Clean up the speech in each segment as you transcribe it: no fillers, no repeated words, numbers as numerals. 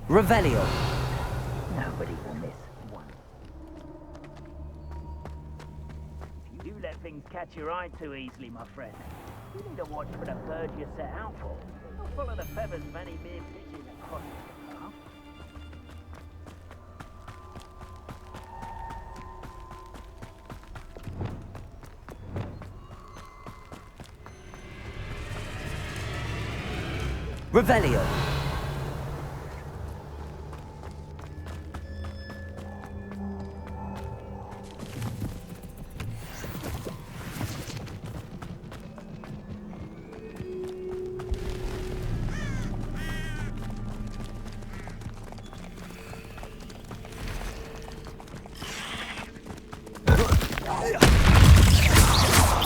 Revelio. Nobody will miss one. If you do let things catch your eye too easily, my friend, you need to watch for the birds you set out for. Not full of the feathers of any mere pigeon that crosses your path. Revelio.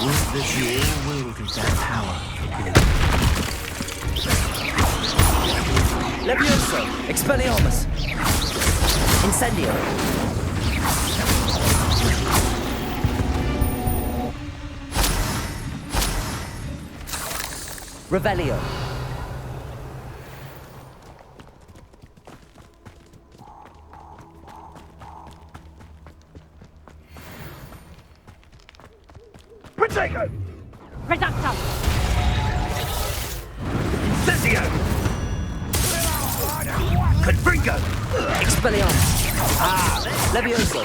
With this you all will get that power. Levioso. Expelliarmus. Incendio. Revelio. Protego! Reducto! Incendio! Confringo! Expelliarmus. Levioso.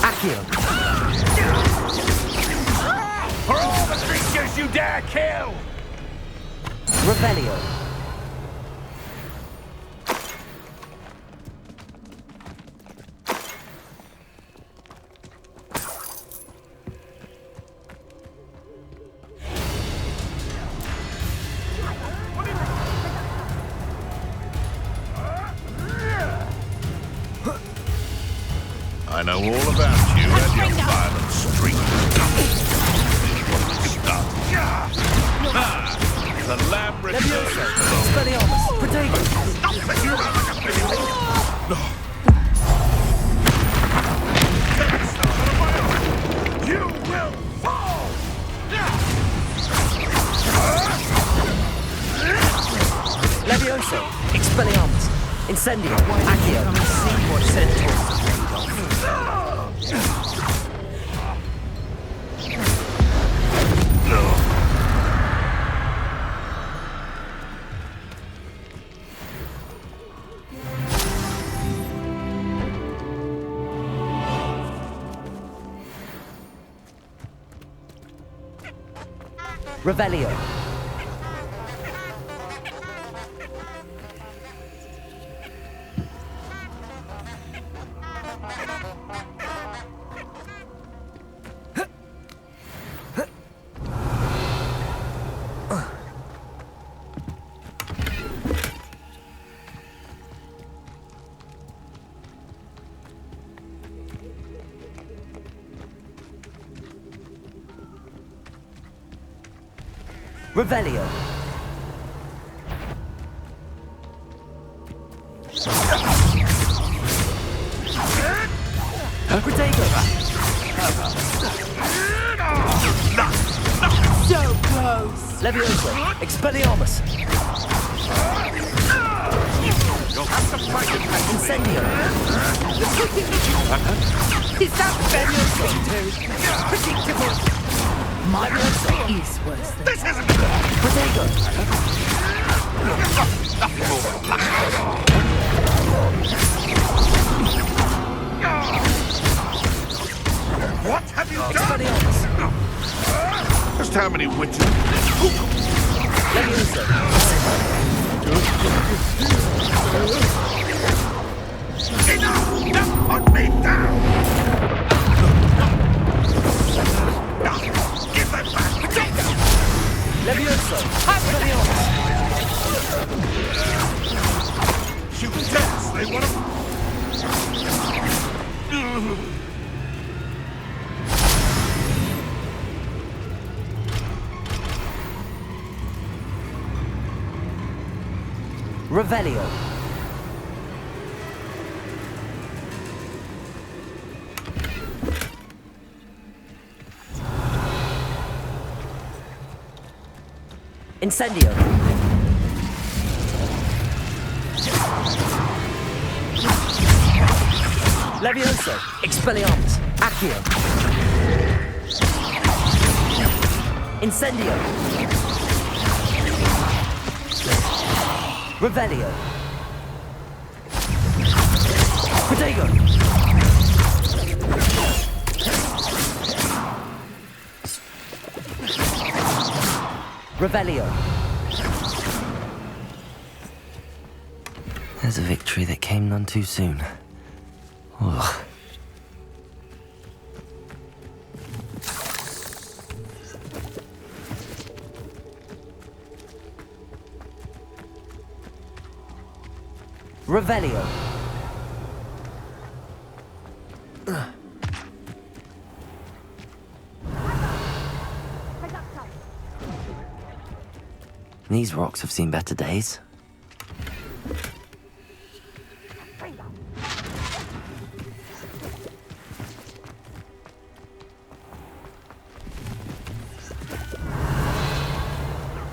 Accio. For all the creatures you dare kill! Revelio. I know all about you and your violent streak. The lamb Levioso. returns. Expelliarmus. Protego. You will fall! Levioso. Expelliarmus. Incendio. Accio. See what centaurs Revelio. Revelio. Protego. So close! Levioso. Expelliarmus. Incendio. Is that Levioso? Predictable! My Levioso is worse than This isn't Protego. What have you done? Expelliarmus. Just how many witches? Levioso. Enough! Now put me down! Give that back! Levioso. Expelliarmus. Shoot jets! They want to... Revelio. Incendio. Levioso. Expelliarmus. Accio. Incendio. Revelio. Protego. Revelio. There's a victory that came none too soon. Ugh. Revelio. These rocks have seen better days.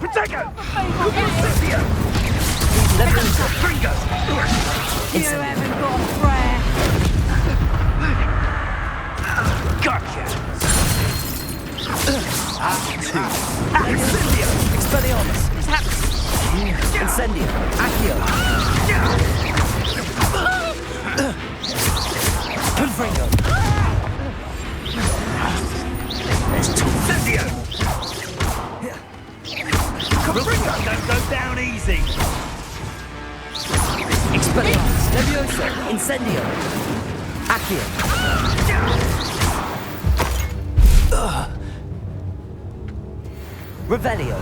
Protego! You haven't got a prayer. Gotcha! Incendio. Expelliarmus. Incendio. Accio. Confringo. Incendio! Confringo! Don't go down easy! Expelliarmus. Levioso. Incendio. Accio. Revelio.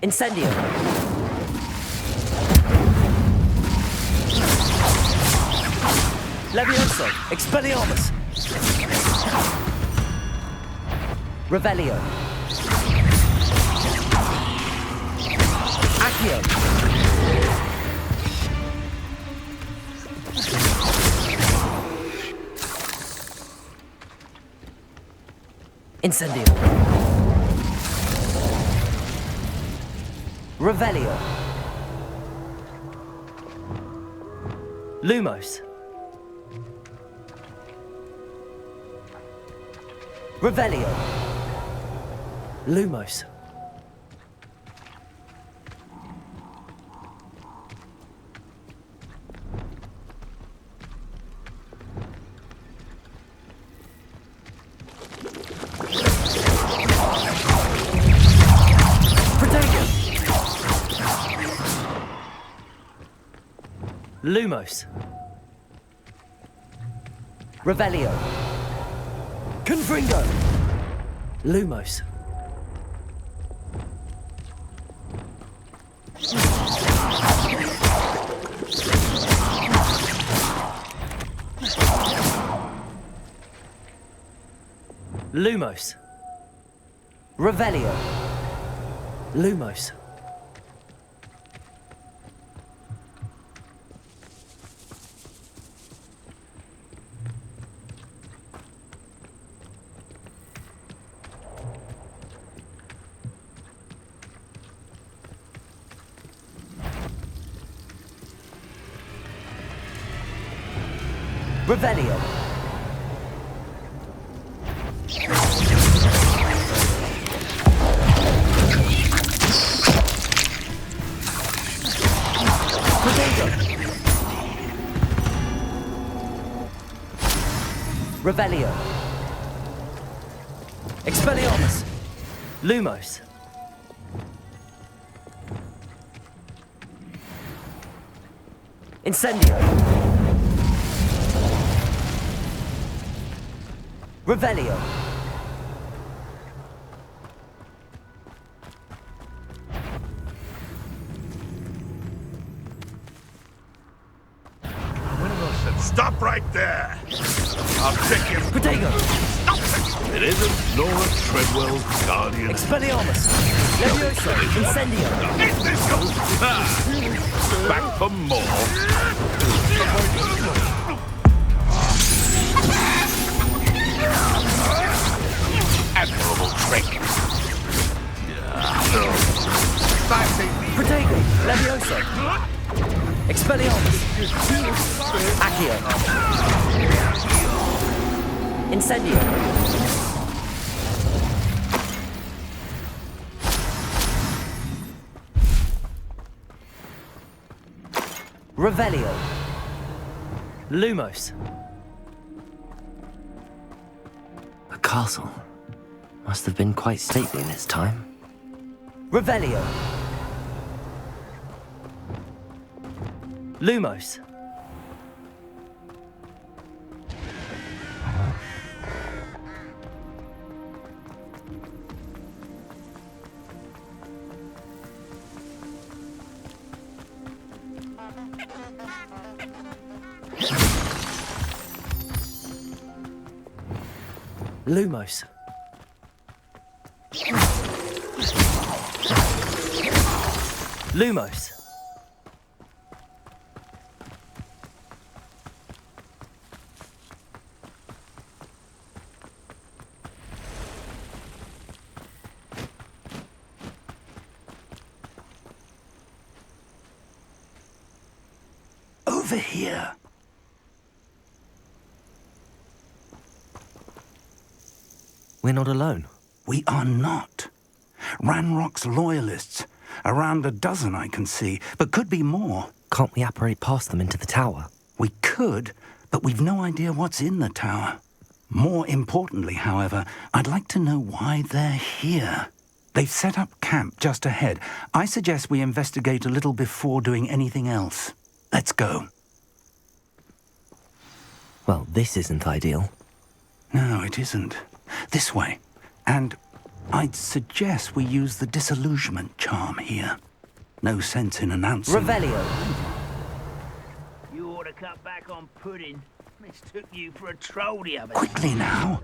Incendio. Levioso. Expelliarmus. Revelio. Accio. Incendio. Revelio. Lumos. Revelio. Lumos. Lumos. Revelio. Confringo. Lumos. Lumos. Revelio. Lumos. Revelio. Revelio. Expelliarmus. Lumos. Incendio. Revelio. Stop right there! I'll take him. Protego. It isn't Laura Treadwell's guardian. Expelliarmus. Levioso. Incendio. Is this your... Back for more. Admirable trick. Protego. Levioso. Expelliarmus. Accio. Incendio. Revelio. Lumos. The castle must have been quite stately in its time. Revelio. Lumos. Lumos. Lumos. Over here. We're not alone. We are not. Ranrock's loyalists. Around a dozen I can see, but could be more. Can't we apparate past them into the tower? We could, but we've no idea what's in the tower. More importantly, however, I'd like to know why they're here. They've set up camp just ahead. I suggest we investigate a little before doing anything else. Let's go. Well, this isn't ideal. No, it isn't. This way. And I'd suggest we use the disillusionment charm here. No sense in announcing... Revelio. You ought to cut back on pudding. Mistook you for a troll the other day. Quickly now.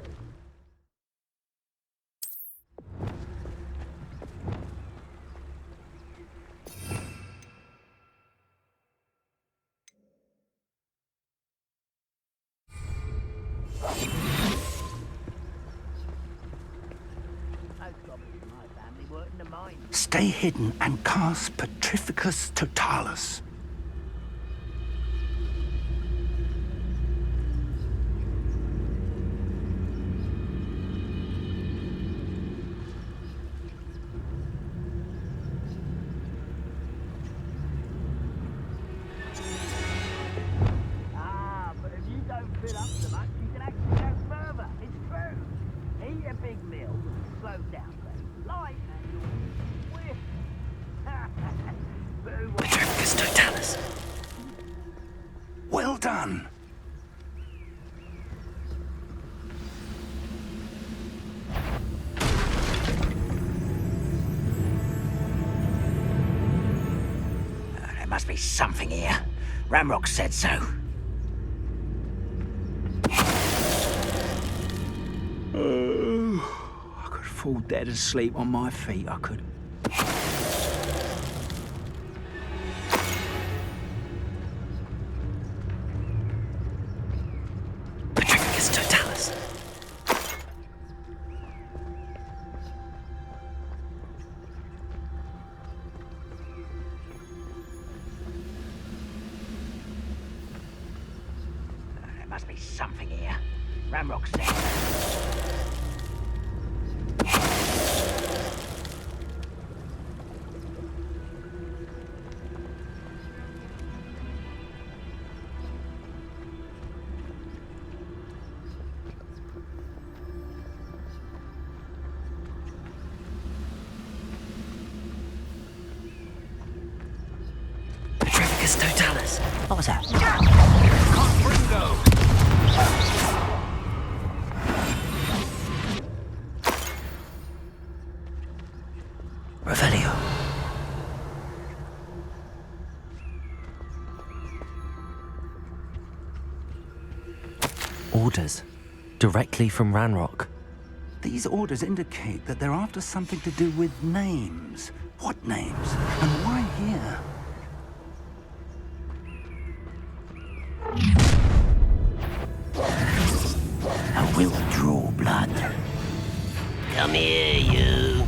Stay hidden and cast Petrificus Totalis. But if you don't fill up so much, you can actually go further. It's true. Eat a big meal, slow down, please. Light and swift. Petrificus Totalis. Well done. There must be something here. Ramrock said so. I could fall dead asleep on my feet, I could. Petrificus Totalis. must be something here. Ramrock said. Totalis. What was that? Revelio. Orders. Directly from Ranrock. These orders indicate that they're after something to do with names. What names? And why here? I will draw blood. Come here, you.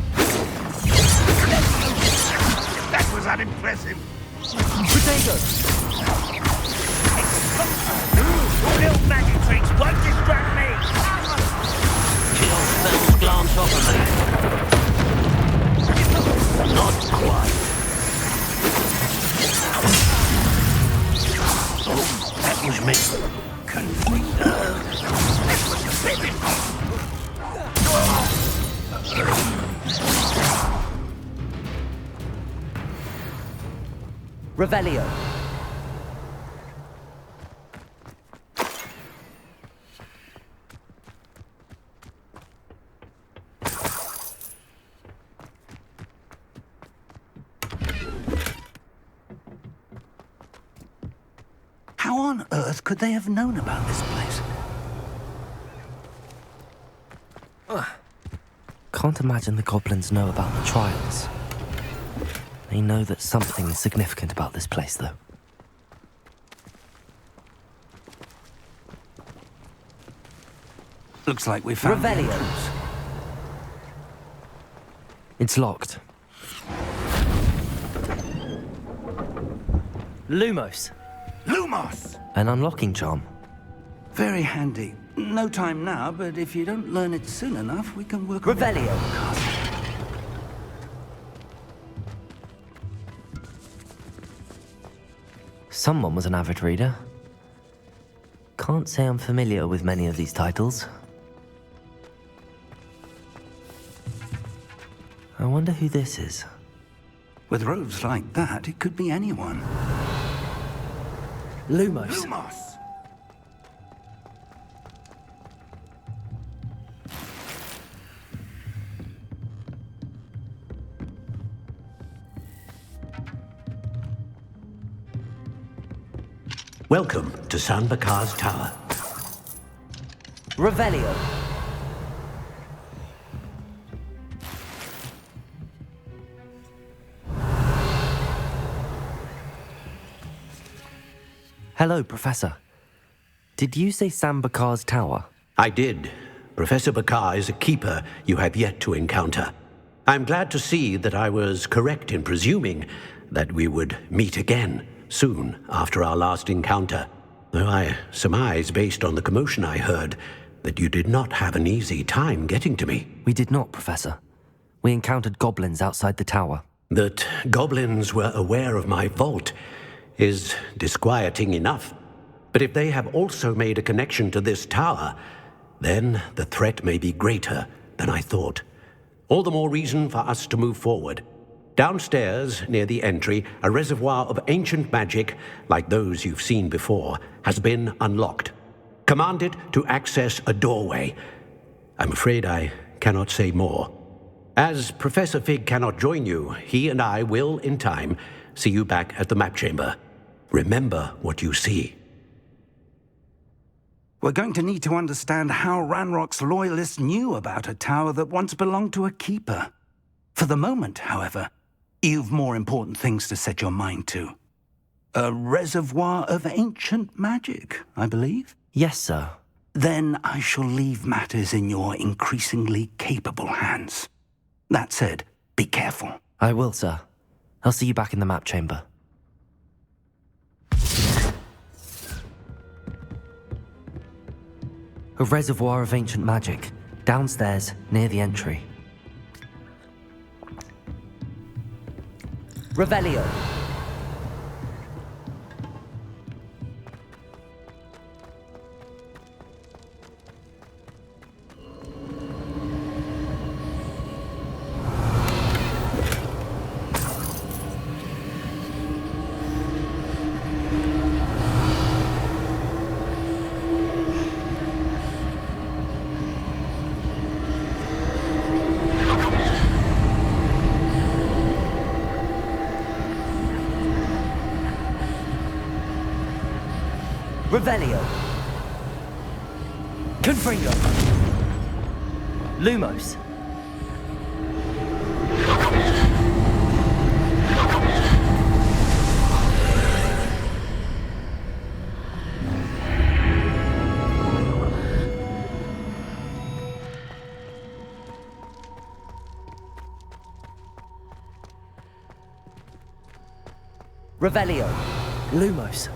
That was unimpressive. Potato! Little magic tricks won't distract me. Kill spells glance off of me. Not quite. Oh, that was me. Revelio. How on earth could they have known about this place? Can't imagine the goblins know about the trials. They know that something is significant about this place, though. Looks like we found the Revelio. entrance. It's locked. Lumos. Lumos! An unlocking charm. Very handy. No time now, but if you don't learn it soon enough, we can work on it. Revelio. Someone was an avid reader. Can't say I'm familiar with many of these titles. I wonder who this is. With robes like that, it could be anyone. Lumos. Lumos! Welcome to San Bakar's Tower. Revelio. Hello, Professor. Did you say Sam Bakar's tower? I did. Professor Bakar is a keeper you have yet to encounter. I'm glad to see that I was correct in presuming that we would meet again soon after our last encounter, though I surmise, based on the commotion I heard, that you did not have an easy time getting to me. We did not, Professor. We encountered goblins outside the tower. That goblins were aware of my vault is disquieting enough. But if they have also made a connection to this tower, then the threat may be greater than I thought. All the more reason for us to move forward. Downstairs, near the entry, a reservoir of ancient magic, like those you've seen before, has been unlocked. Commanded to access a doorway. I'm afraid I cannot say more. As Professor Fig cannot join you, he and I will, in time, see you back at the map chamber. Remember what you see. We're going to need to understand how Ranrock's loyalists knew about a tower that once belonged to a keeper. For the moment, however, you've more important things to set your mind to. A reservoir of ancient magic, I believe? Yes, sir. Then I shall leave matters in your increasingly capable hands. That said, be careful. I will, sir. I'll see you back in the map chamber. A reservoir of ancient magic, downstairs near the entry. Revelio. Revelio. Confringo. Lumos. Revelio. Lumos.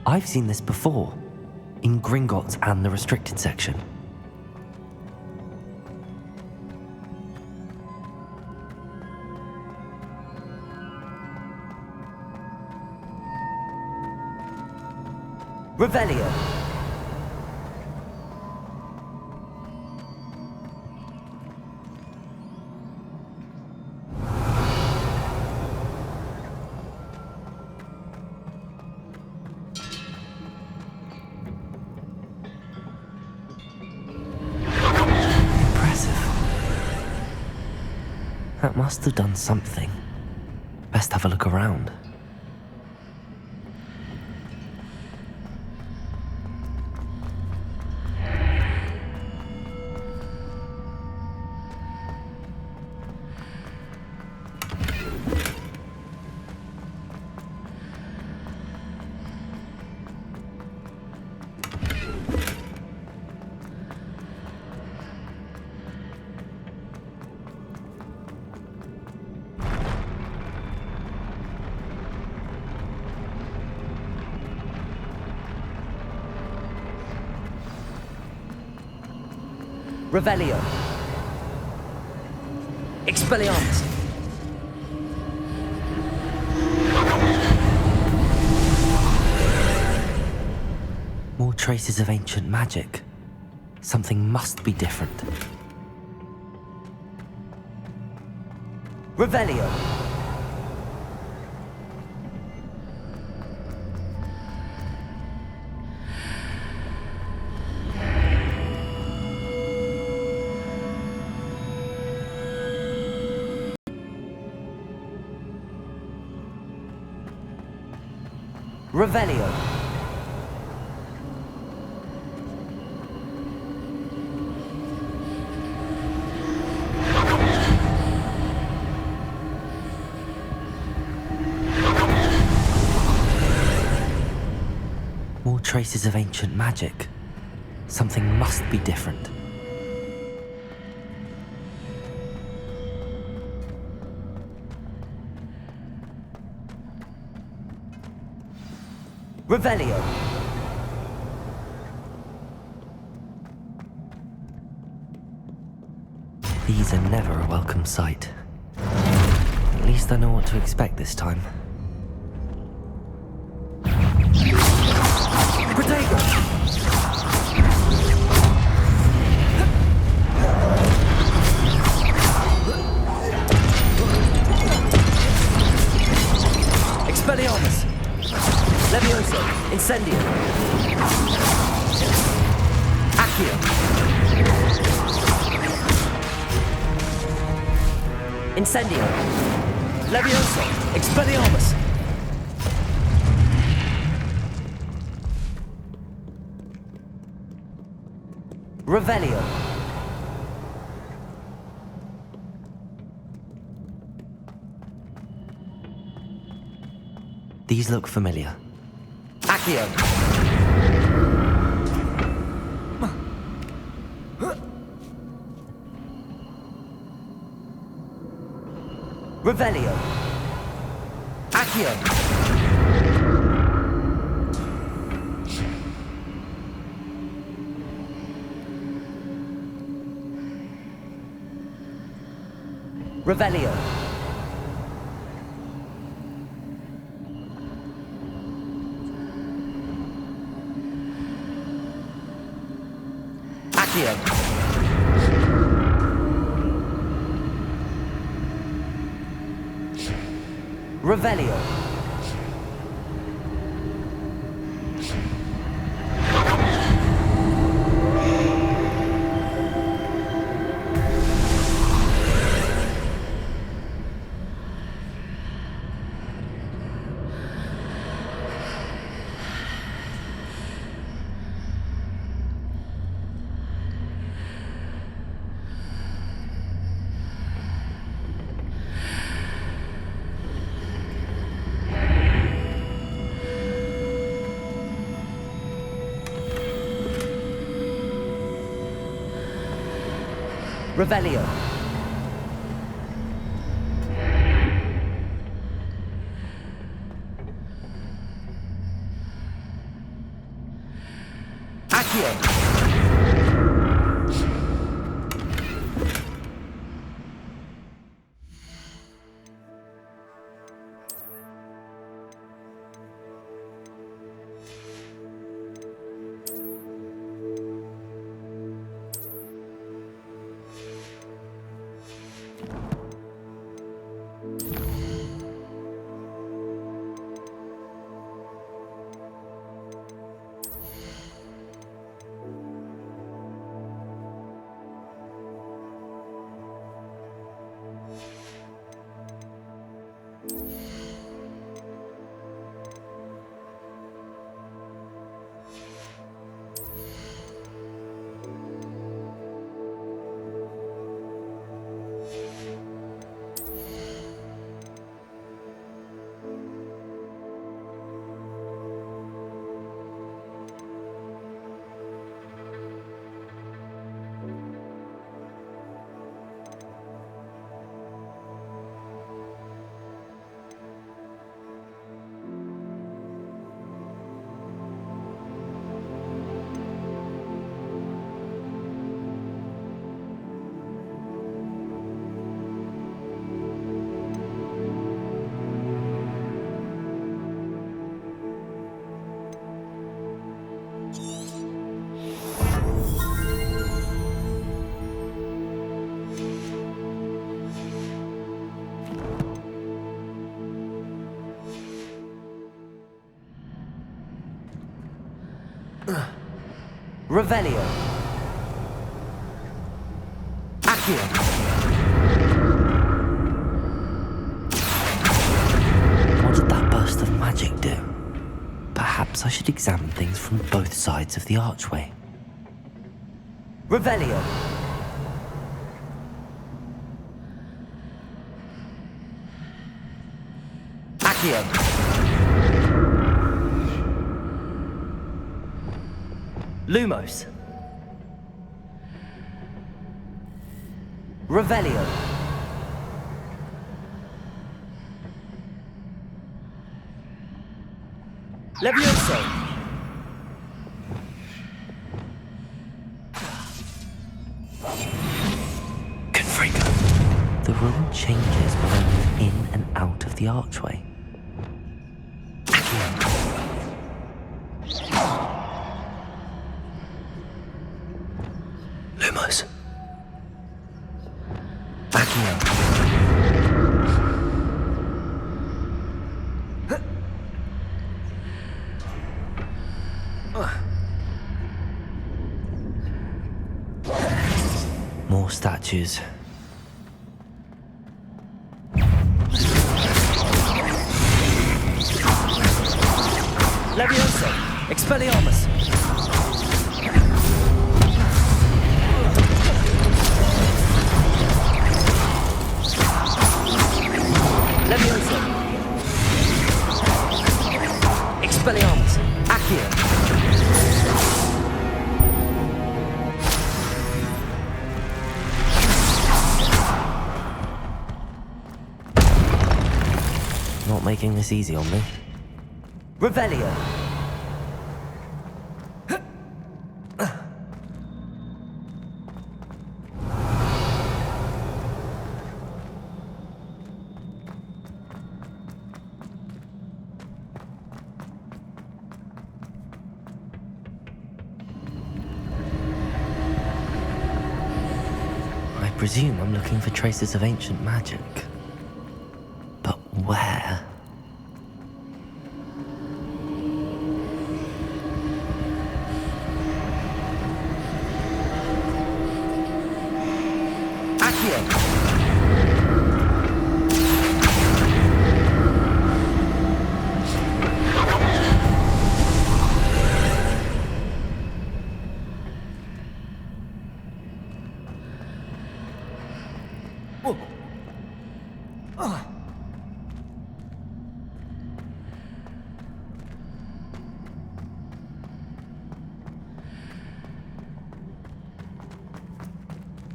I've seen this before, in Gringotts and the restricted section. Revelio. That must have done something. Best have a look around. Revelio. Expelliarmus. More traces of ancient magic. Something must be different. Revelio. Revelio. More traces of ancient magic. Something must be different. Revelio. These are never a welcome sight. At least I know what to expect this time. Protego! Expelliarmus! Levioso! Incendio! Accio! Incendio! Levioso! Expelliarmus! Revelio! These look familiar. Accio! Revelio. Accio. Revelio. Accio. Revelio. Revelio. Accio. Revelio. Accio. What did that burst of magic do? Perhaps I should examine things from both sides of the archway. Revelio. Accio. Lumos. Revelio. Levioso. Confringo. The room changes when I move in and out of the archway. Lumos. Accio. More statues. Levioso. Expelliarmus. Levioso. Expelliarmus. Accio. not making this easy on me. Revelio! I presume I'm looking for traces of ancient magic. But where?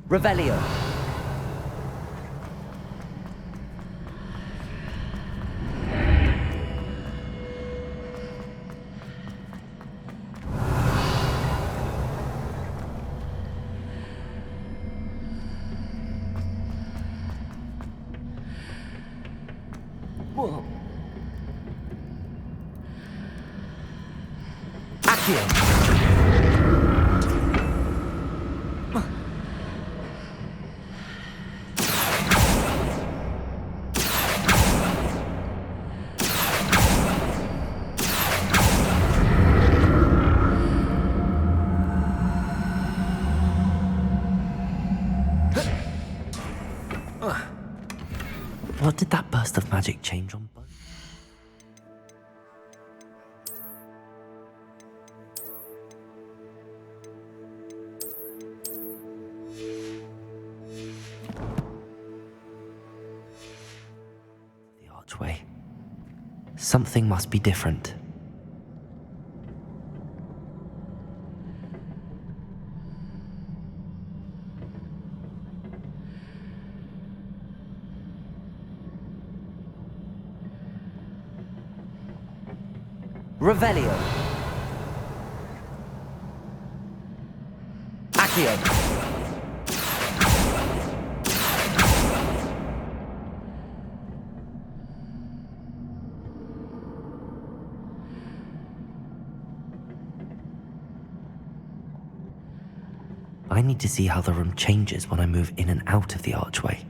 Revelio. Whoa. Accio. What did that burst of magic change on both? The archway. Something must be different. Revelio. Accio. I need to see how the room changes when I move in and out of the archway.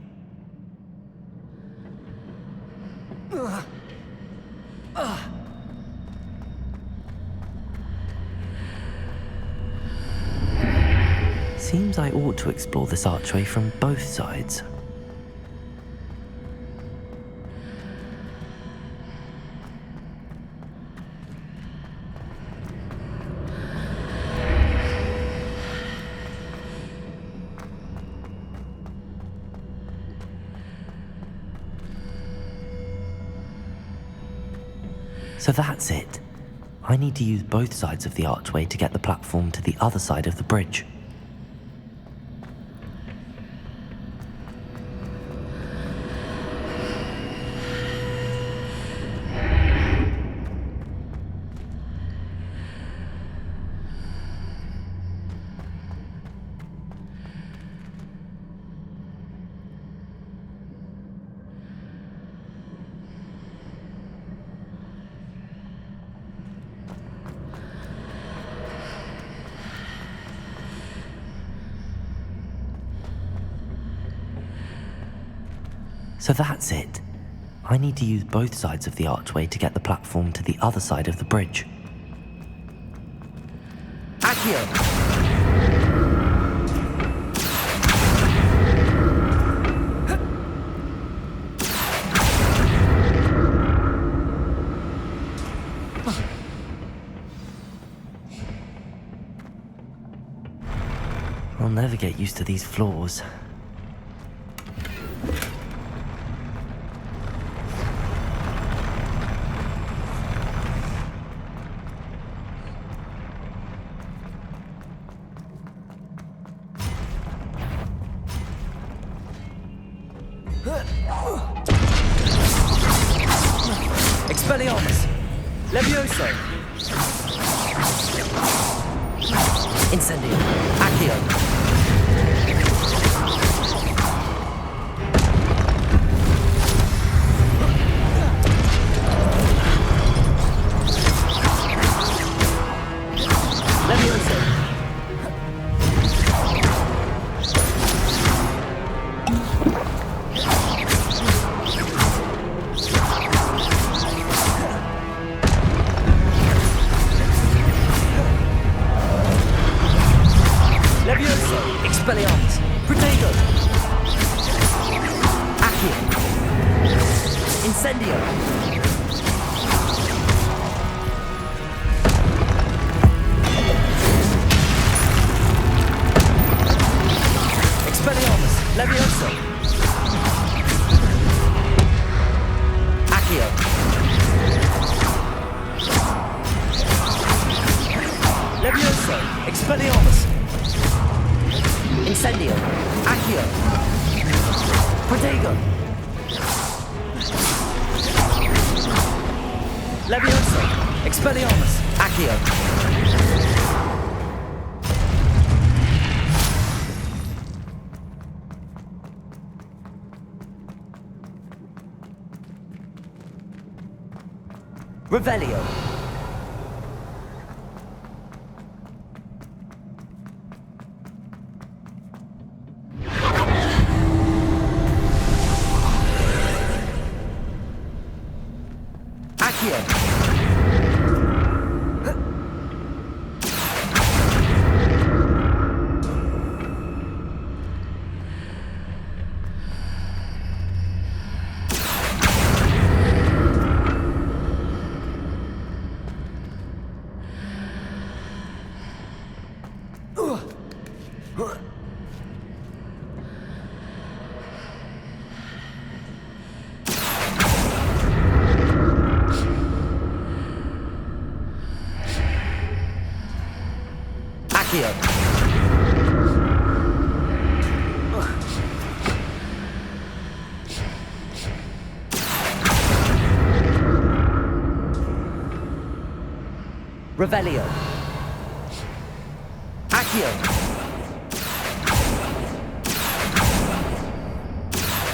Seems I ought to explore this archway from both sides. So that's it. I need to use both sides of the archway to get the platform to the other side of the bridge. So that's it. I need to use both sides of the archway to get the platform to the other side of the bridge. Accio! I'll never get used to these floors. Expelliarmus! Levioso! Incendio! Accio! Expelliarmus! Protego! Accio! Incendio! Expelliarmus! Levioso! Accio! Levioso! Expelliarmus! Incendio! Accio! Protego! Levioso! Expelliarmus! Accio! Revelio! Revelio! Accio!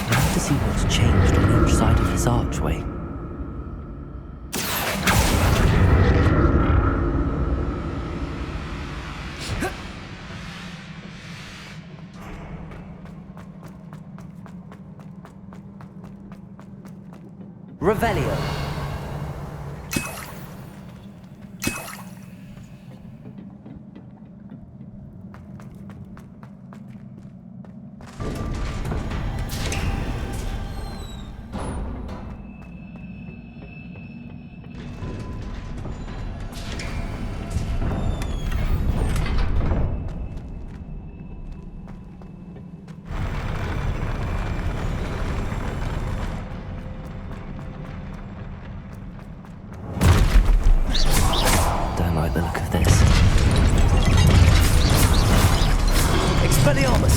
I have to see what's changed on each side of this archway. Revelio! Don't like the look of this. Expelliarmus!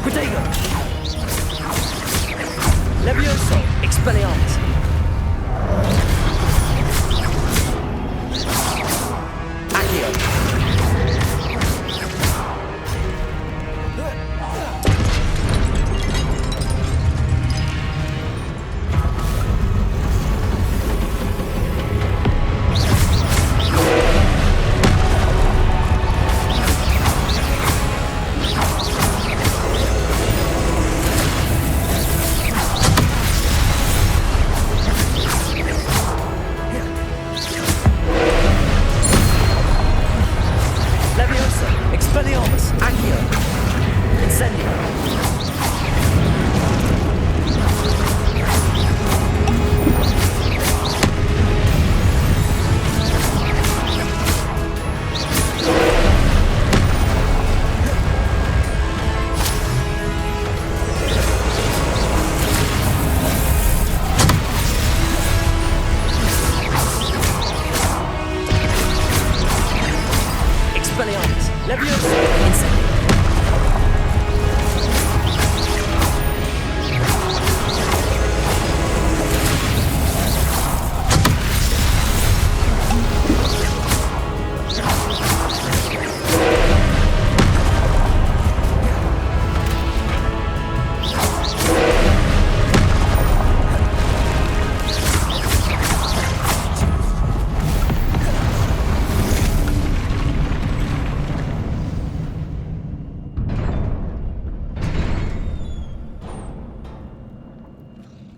Protego! Levioso! Expelliarmus! Accio! Leviosa! Incendiary.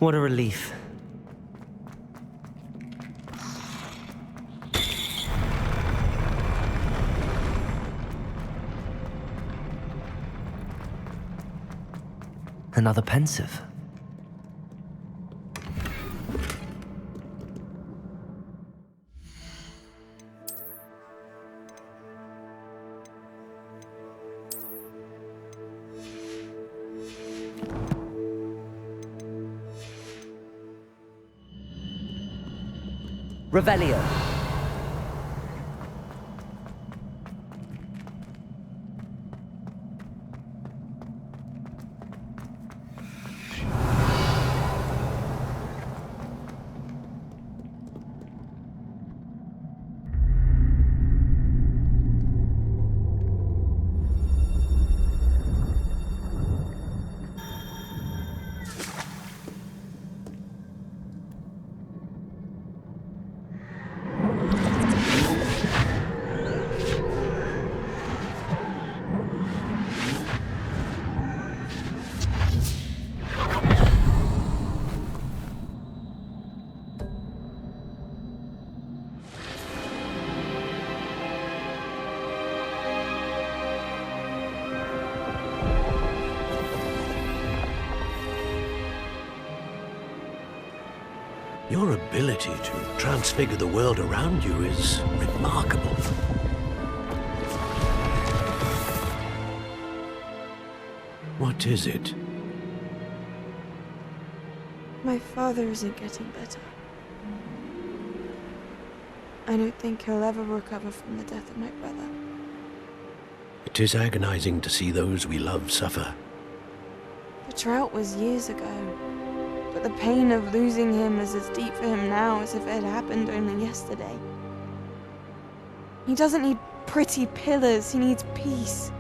What a relief. Another pensive. Revelio. Your ability to transfigure the world around you is remarkable. What is it? My father isn't getting better. I don't think he'll ever recover from the death of my brother. It is agonizing to see those we love suffer. The drought was years ago, but the pain of losing him is as deep for him now as if it had happened only yesterday. He doesn't need pretty pillars, he needs peace.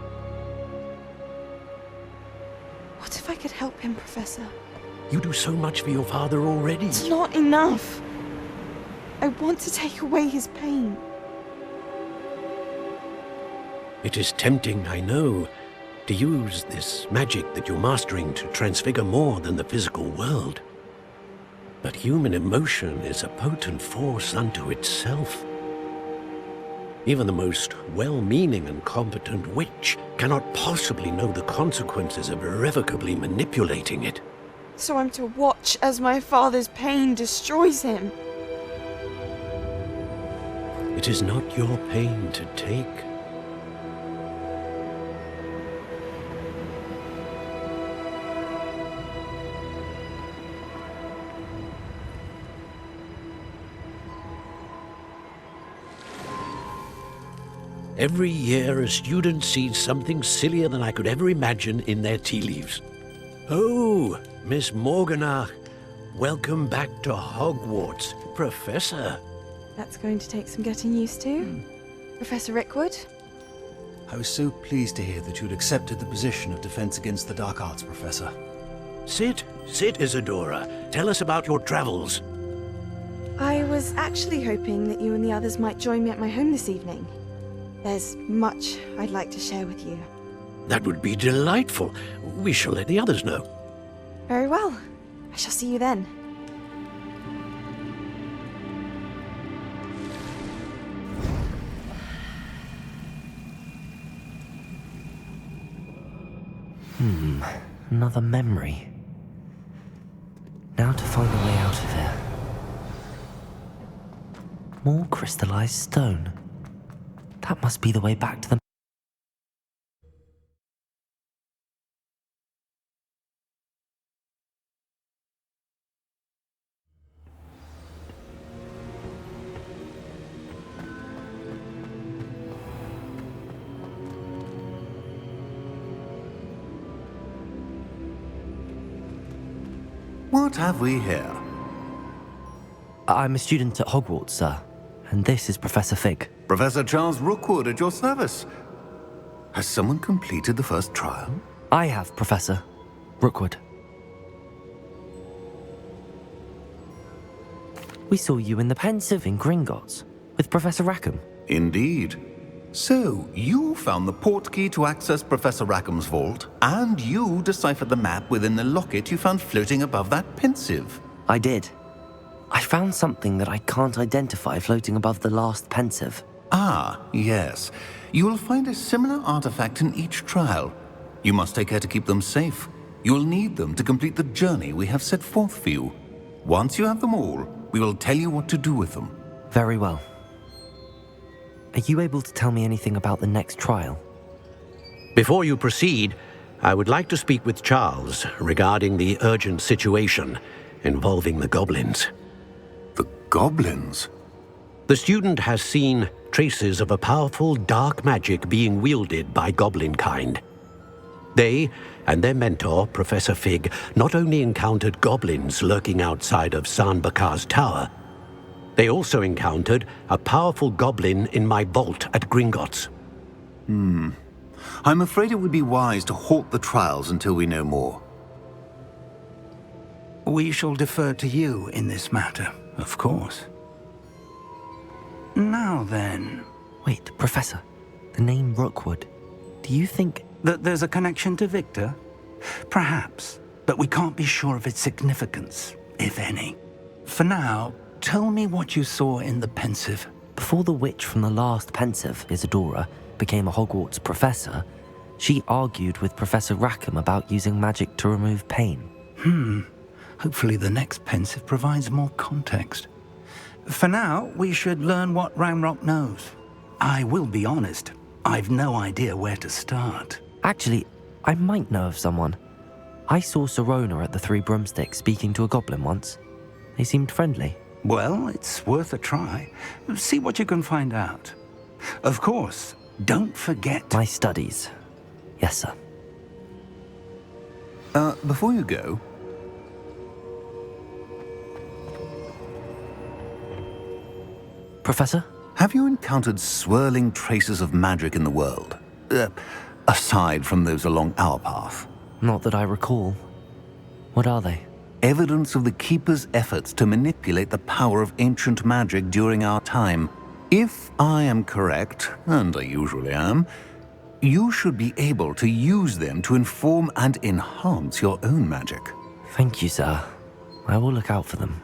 What if I could help him, Professor? You do so much for your father already. It's not enough. I want to take away his pain. It is tempting, I know, to use this magic that you're mastering to transfigure more than the physical world. But human emotion is a potent force unto itself. Even the most well-meaning and competent witch cannot possibly know the consequences of irrevocably manipulating it. So I'm to watch as my father's pain destroys him. It is not your pain to take. Every year, a student sees something sillier than I could ever imagine in their tea leaves. Oh, Miss Morganach, welcome back to Hogwarts, Professor. That's going to take some getting used to. Professor Rickwood? I was so pleased to hear that you'd accepted the position of Defense Against the Dark Arts, Professor. Sit, Isadora. Tell us about your travels. I was actually hoping that you and the others might join me at my home this evening. There's much I'd like to share with you. That would be delightful. We shall let the others know. Very well. I shall see you then. Another memory. Now to find a way out of here. More crystallized stone. That must be the way back to the... What have we here? I'm a student at Hogwarts, sir. And this is Professor Fig. Professor Charles Rookwood at your service. Has someone completed the first trial? I have, Professor Rookwood. We saw you in the Pensive in Gringotts with Professor Rackham. Indeed. So, you found the portkey to access Professor Rackham's vault, and you deciphered the map within the locket you found floating above that Pensive. I did. I found something that I can't identify floating above the last Pensive. Ah, yes. You will find a similar artifact in each trial. You must take care to keep them safe. You will need them to complete the journey we have set forth for you. Once you have them all, we will tell you what to do with them. Very well. Are you able to tell me anything about the next trial? Before you proceed, I would like to speak with Charles regarding the urgent situation involving the goblins. The goblins? The student has seen traces of a powerful dark magic being wielded by goblin kind. They and their mentor, Professor Fig, not only encountered goblins lurking outside of San Bakar's tower, they also encountered a powerful goblin in my vault at Gringotts. I'm afraid it would be wise to halt the trials until we know more. We shall defer to you in this matter, of course. Now then... Wait, Professor. The name Rookwood. Do you think... that there's a connection to Victor? Perhaps, but we can't be sure of its significance, if any. For now, tell me what you saw in the Pensive. Before the witch from the last Pensive, Isadora, became a Hogwarts professor, she argued with Professor Rackham about using magic to remove pain. Hopefully the next Pensive provides more context. For now, we should learn what Ramrock knows. I will be honest, I've no idea where to start. Actually, I might know of someone. I saw Serona at the Three Broomsticks speaking to a goblin once. They seemed friendly. Well, it's worth a try. See what you can find out. Of course, don't forget... My studies. Yes, sir. Before you go... Professor? Have you encountered swirling traces of magic in the world? Aside from those along our path? Not that I recall. What are they? Evidence of the Keeper's efforts to manipulate the power of ancient magic during our time. If I am correct, and I usually am, you should be able to use them to inform and enhance your own magic. Thank you, sir. I will look out for them.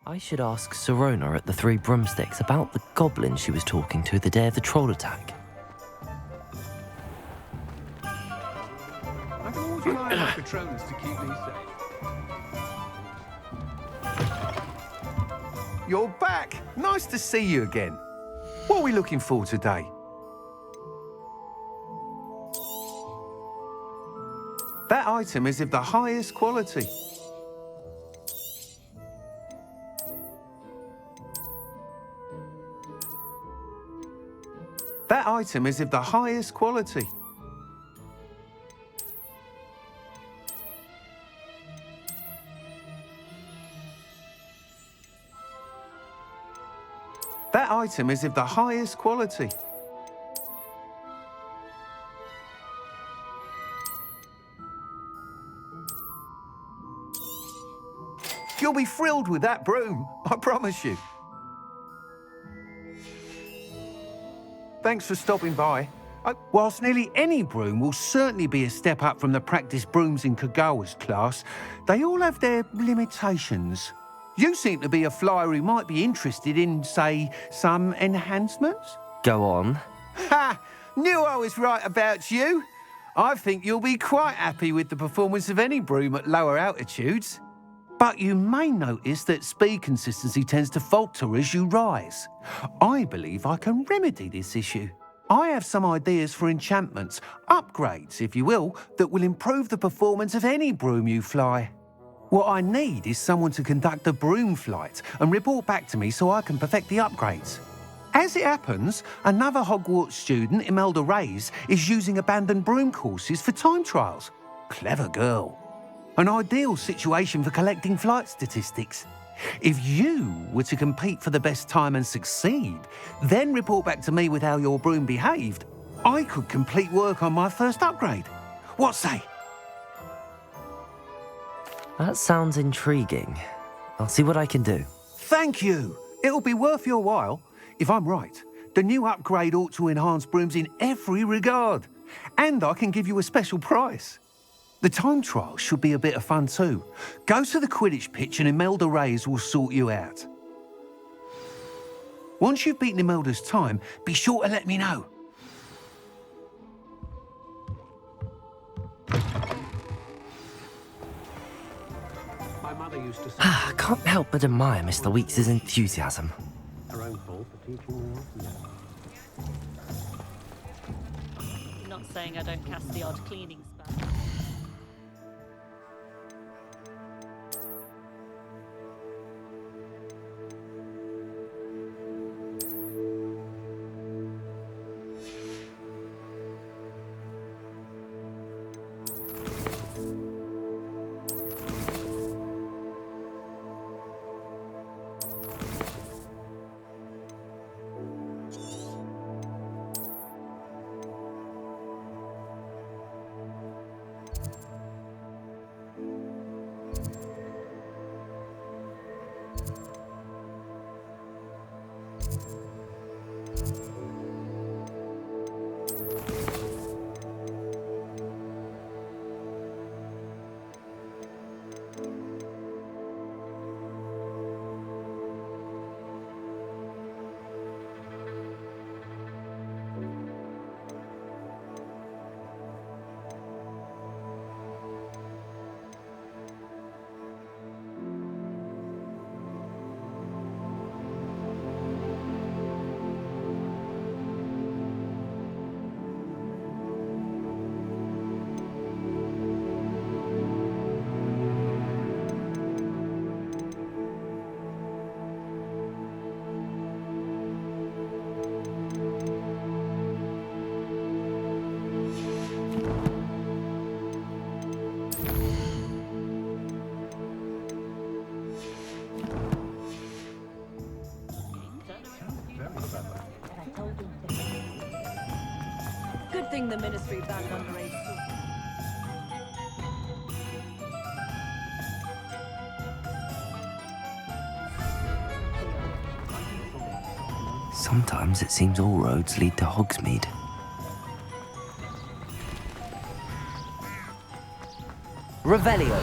I should ask Sirona at the Three Broomsticks about the goblin she was talking to the day of the troll attack. I can always rely on my Patronus to keep me safe. You're back! Nice to see you again. What are we looking for today? That item is of the highest quality. That item is of the highest quality. That item is of the highest quality. You'll be thrilled with that broom, I promise you. Thanks for stopping by. Whilst nearly any broom will certainly be a step up from the practice brooms in Kagawa's class, they all have their limitations. You seem to be a flyer who might be interested in, say, some enhancements? Go on. Ha! Knew I was right about you. I think you'll be quite happy with the performance of any broom at lower altitudes. But you may notice that speed consistency tends to falter as you rise. I believe I can remedy this issue. I have some ideas for enchantments, upgrades, if you will, that will improve the performance of any broom you fly. What I need is someone to conduct a broom flight and report back to me so I can perfect the upgrades. As it happens, another Hogwarts student, Imelda Reyes, is using abandoned broom courses for time trials. Clever girl. An ideal situation for collecting flight statistics. If you were to compete for the best time and succeed, then report back to me with how your broom behaved, I could complete work on my first upgrade. What say? That sounds intriguing. I'll see what I can do. Thank you. It'll be worth your while. If I'm right, the new upgrade ought to enhance brooms in every regard. And I can give you a special price. The time trial should be a bit of fun too. Go to the Quidditch pitch and Imelda Reyes will sort you out. Once you've beaten Imelda's time, be sure to let me know. My mother used to say I can't help but admire Mr. Weeks' enthusiasm. her own fault for teaching me. Not saying I don't cast the odd cleaning spell. Good thing the Ministry banned underage too. Sometimes it seems all roads lead to Hogsmeade. Revelio.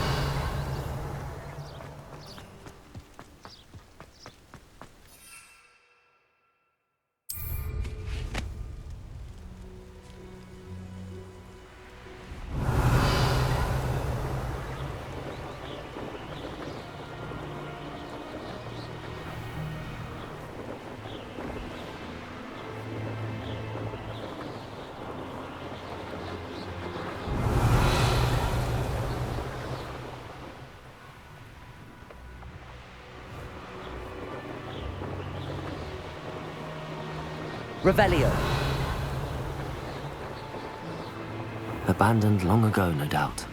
Revelio. Abandoned long ago, no doubt.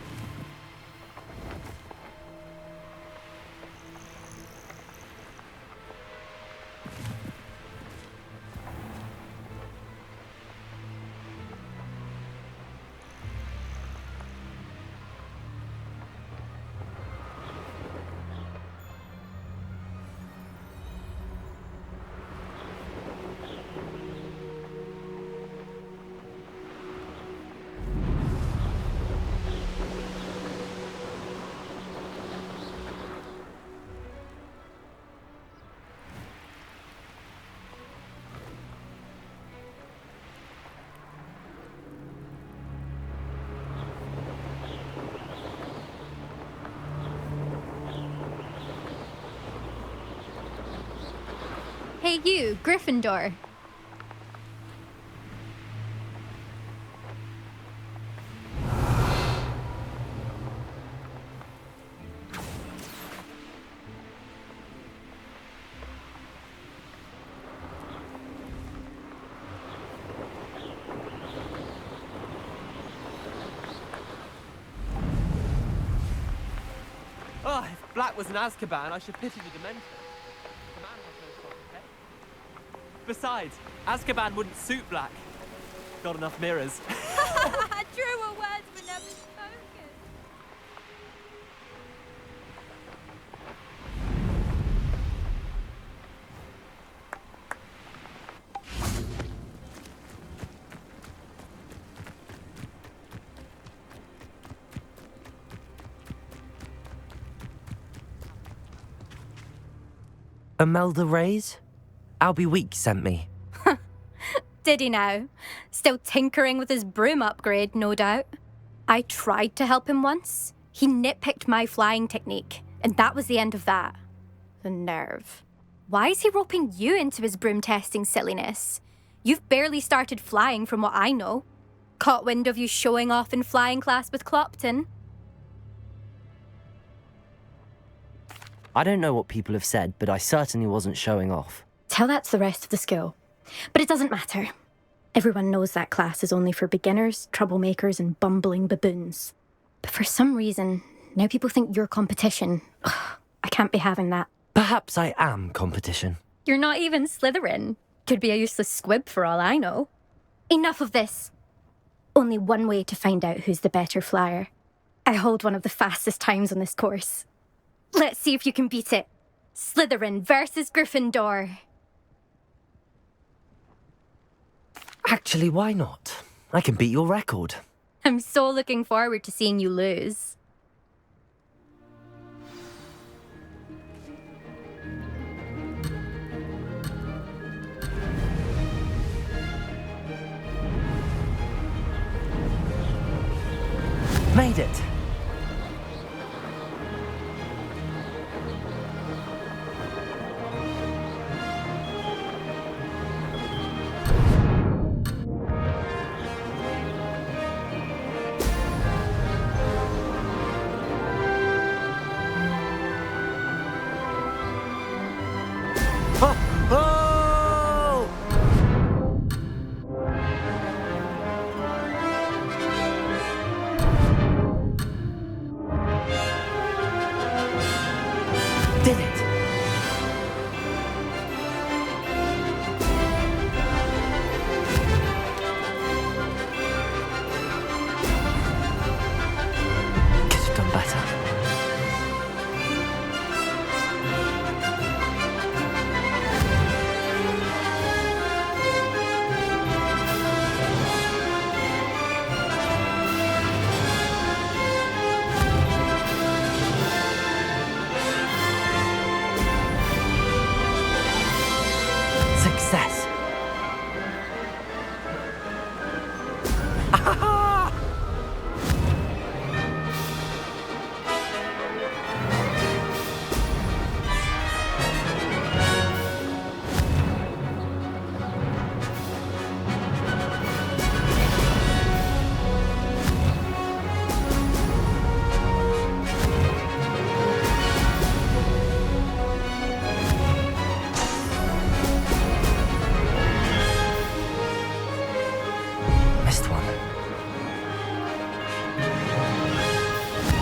Hey you, Gryffindor. Oh, if Black was in Azkaban, I should pity the Dementor. The man has no sort of head. Besides, Azkaban wouldn't suit Black. Got enough mirrors. Truer words were never spoken. Imelda Reyes? Albie Weeks sent me. Did he now? Still tinkering with his broom upgrade, no doubt. I tried to help him once. He nitpicked my flying technique, and that was the end of that. The nerve. Why is he roping you into his broom testing silliness? You've barely started flying from what I know. Caught wind of you showing off in flying class with Clopton. I don't know what people have said, but I certainly wasn't showing off. Tell that to the rest of the school. But it doesn't matter. Everyone knows that class is only for beginners, troublemakers, and bumbling baboons. But for some reason, now people think you're competition. Ugh, I can't be having that. Perhaps I am competition. You're not even Slytherin. Could be a useless squib for all I know. Enough of this. Only one way to find out who's the better flyer. I hold one of the fastest times on this course. Let's see if you can beat it. Slytherin versus Gryffindor. Actually, why not? I can beat your record. I'm so looking forward to seeing you lose. Made it!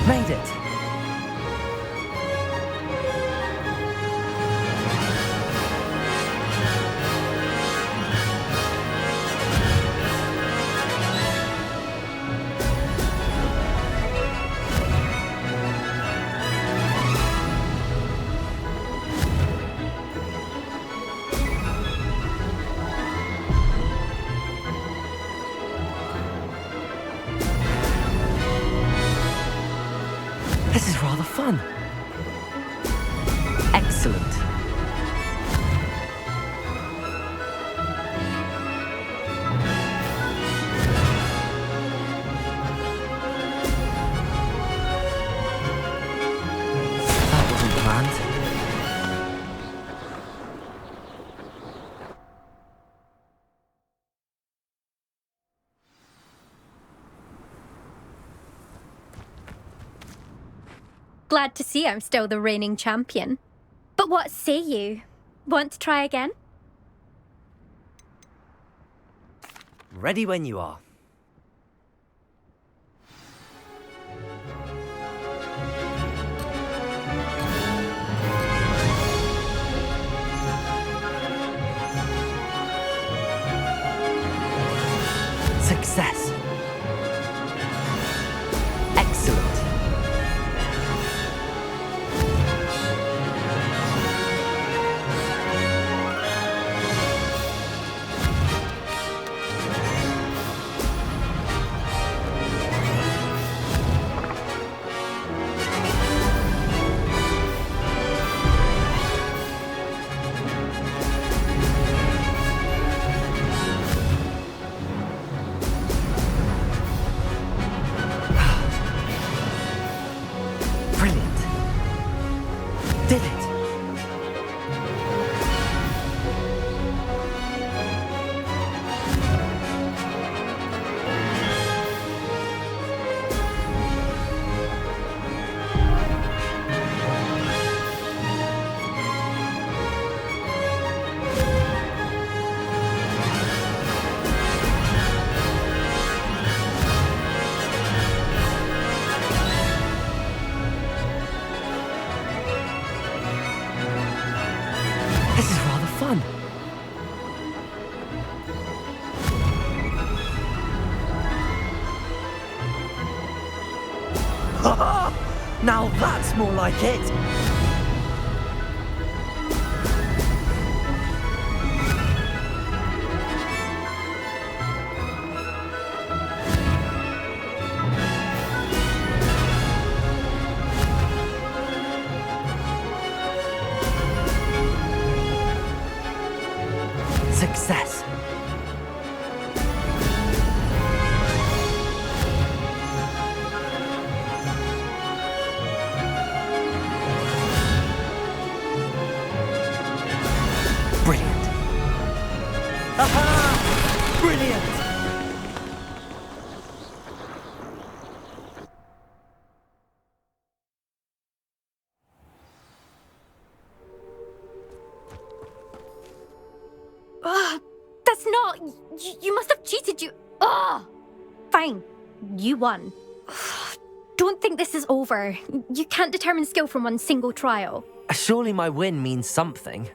Made it! This is rather fun. Excellent. That wasn't planned. Glad to see I'm still the reigning champion. But what say you? Want to try again? Ready when you are. Success. Excellent. Brilliant. Did it. This is rather fun. Now that's more like it. Success. Brilliant. Aha! Brilliant! That's not... You must have cheated, you... Ugh! Fine. You won. Don't think this is over. You can't determine skill from one single trial. Surely my win means something.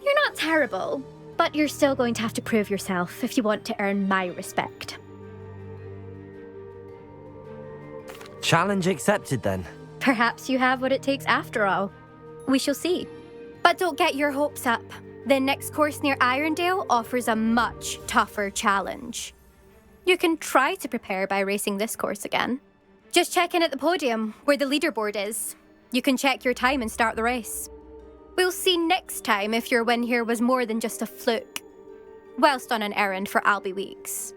You're not terrible, but you're still going to have to prove yourself if you want to earn my respect. Challenge accepted then. Perhaps you have what it takes after all. We shall see. But don't get your hopes up. The next course near Irondale offers a much tougher challenge. You can try to prepare by racing this course again. Just check in at the podium, where the leaderboard is. You can check your time and start the race. We'll see next time if your win here was more than just a fluke. Whilst on an errand for Albie Weeks.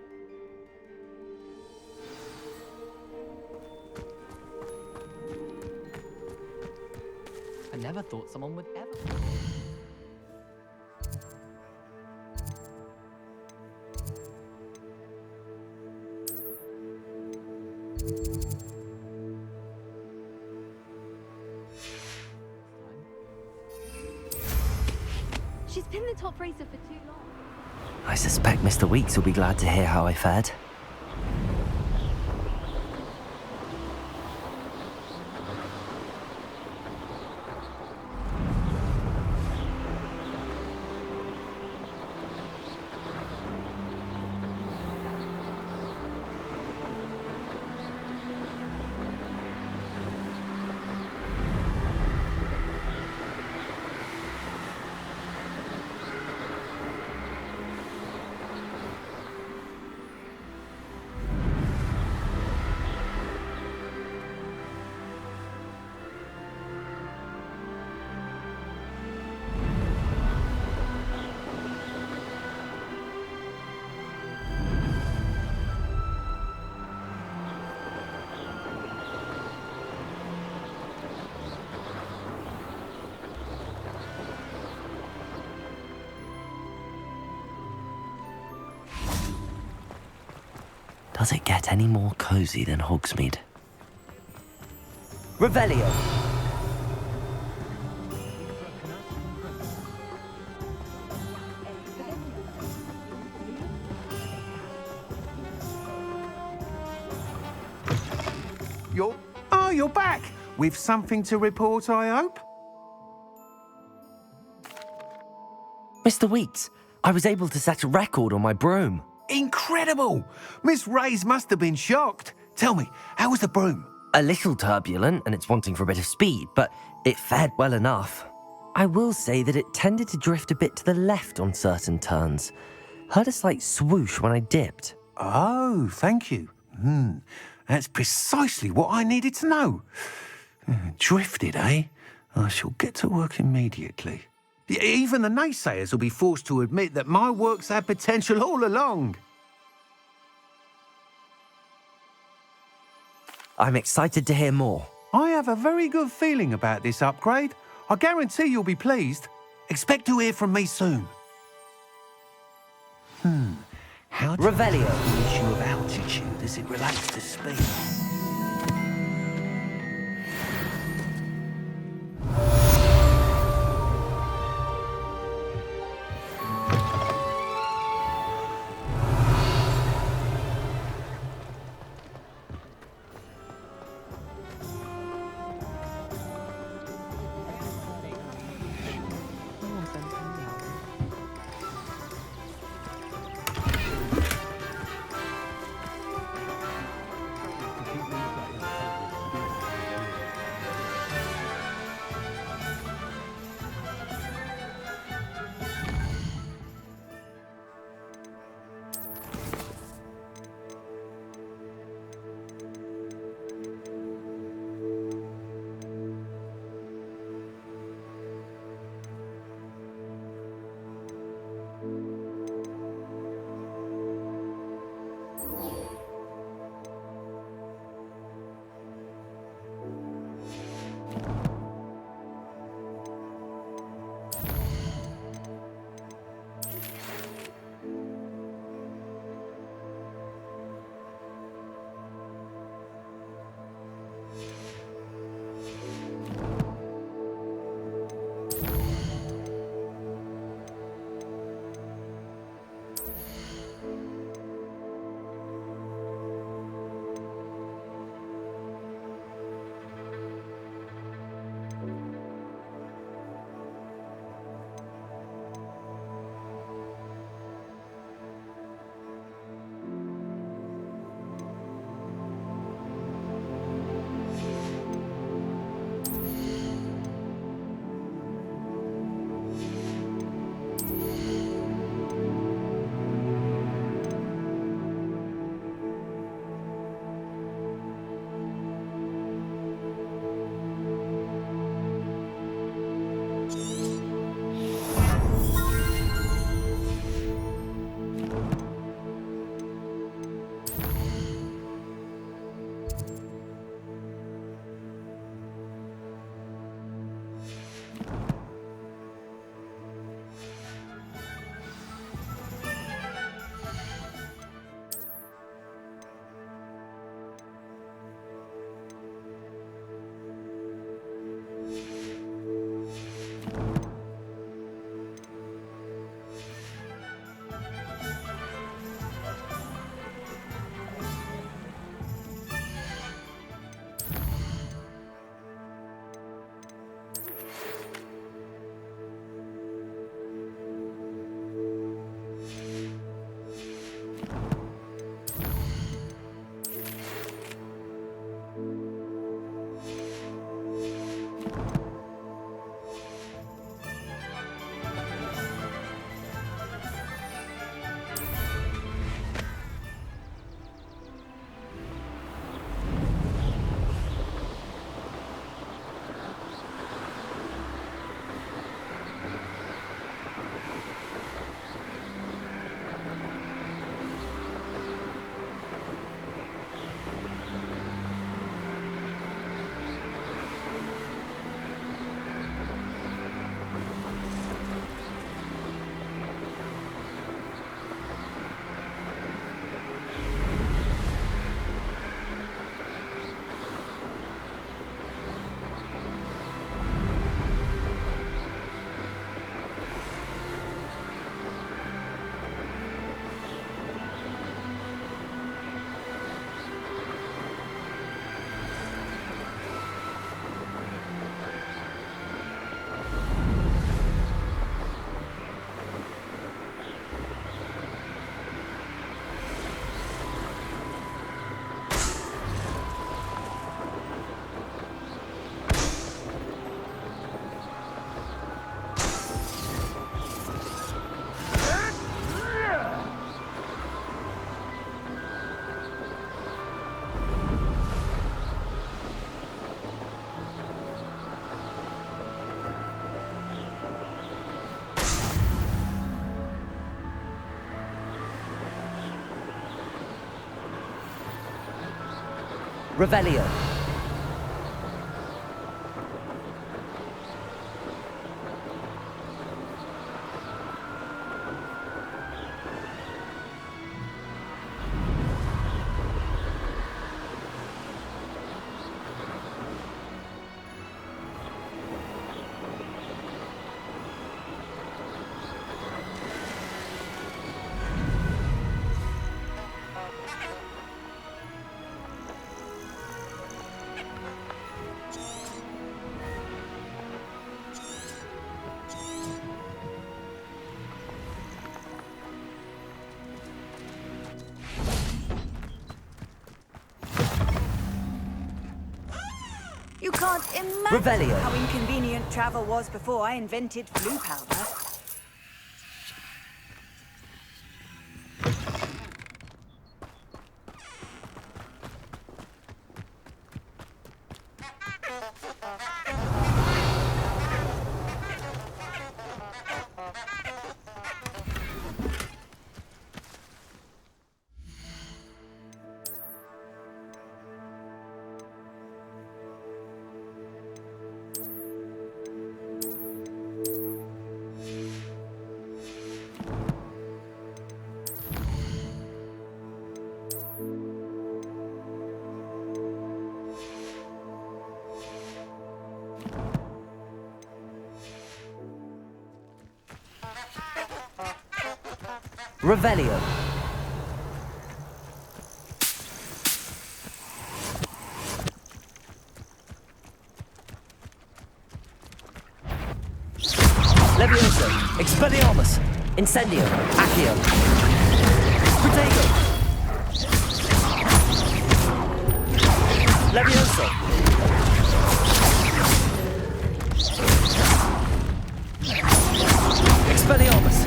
I never thought someone would ever... She's been the top racer for too long. I suspect Mr. Weeks will be glad to hear how I fared. Does it get any more cozy than Hogsmeade? Revelio. You're back! With something to report, I hope? Mr. Weeks, I was able to set a record on my broom. Incredible! Miss Reyes must have been shocked. Tell me, how was the broom? A little turbulent, and it's wanting for a bit of speed, but it fared well enough. I will say that it tended to drift a bit to the left on certain turns. Heard a slight swoosh when I dipped. Oh, thank you. That's precisely what I needed to know. Drifted, eh? I shall get to work immediately. Even the naysayers will be forced to admit that my work's had potential all along. I'm excited to hear more. I have a very good feeling about this upgrade. I guarantee you'll be pleased. Expect to hear from me soon. How do Revelio. the issue of altitude as it relates to speed? Revelio. You can't imagine Revelio. how inconvenient travel was before I invented flu powder. Revelio. Levioso. Expelliarmus. Incendio. Accio. Protego. Levioso. Expelliarmus.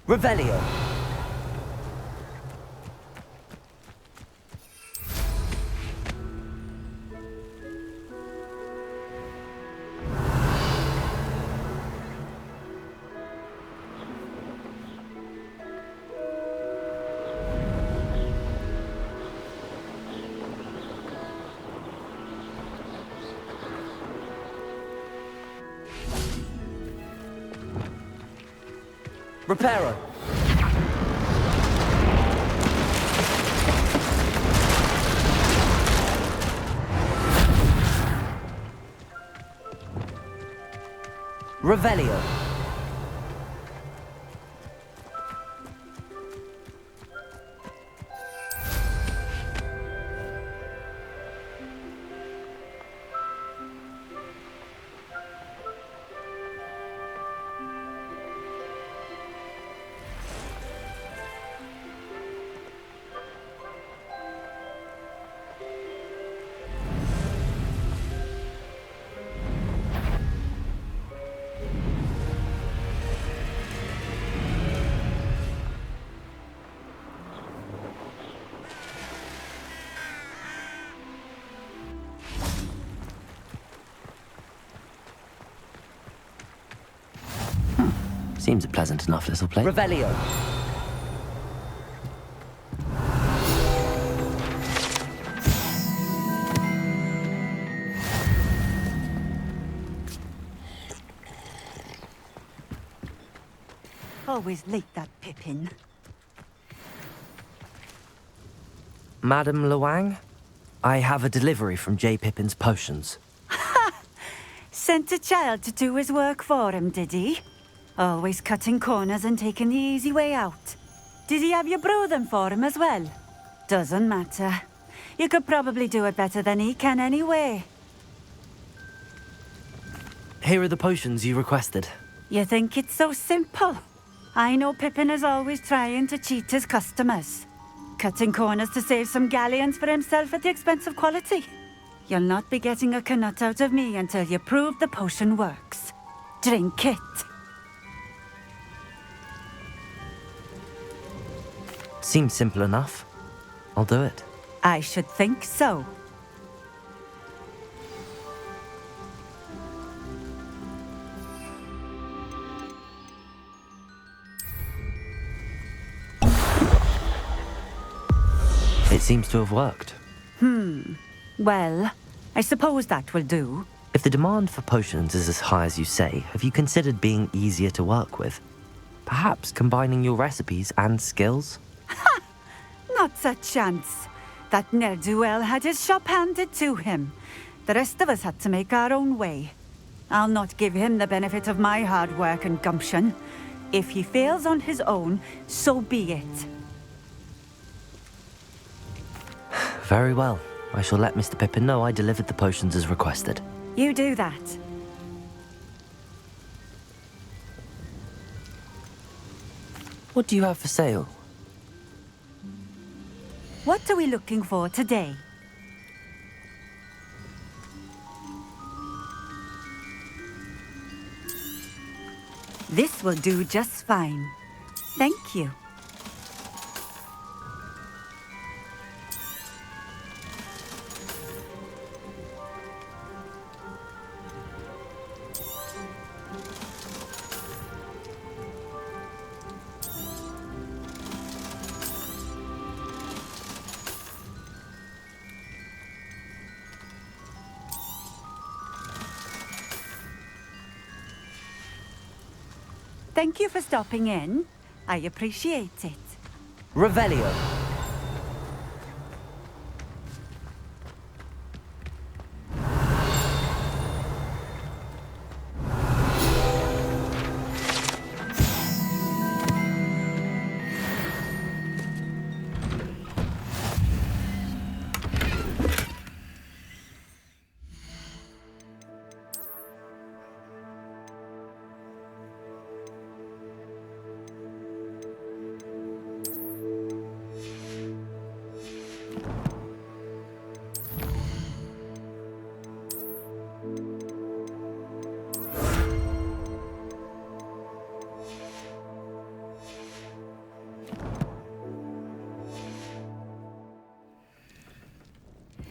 Revelio. Reparo. Revelio. Seems a pleasant enough little place. Revelio. Always late, that Pippin. Madame Luang, I have a delivery from J. Pippin's Potions. Sent a child to do his work for him, did he? Always cutting corners and taking the easy way out. Did he have you brew them for him as well? Doesn't matter. You could probably do it better than he can anyway. Here are the potions you requested. You think it's so simple? I know Pippin is always trying to cheat his customers. Cutting corners to save some galleons for himself at the expense of quality. You'll not be getting a canut out of me until you prove the potion works. Drink it. Seems simple enough. I'll do it. I should think so. It seems to have worked. Well, I suppose that will do. If the demand for potions is as high as you say, have you considered being easier to work with? Perhaps combining your recipes and skills? Not a chance. That ne'er-do-well had his shop handed to him. The rest of us had to make our own way. I'll not give him the benefit of my hard work and gumption. If he fails on his own, so be it. Very well. I shall let Mr. Pippin know I delivered the potions as requested. You do that. What do you have for sale? What are we looking for today? This will do just fine. Thank you. Thank you for stopping in. I appreciate it. Revelio.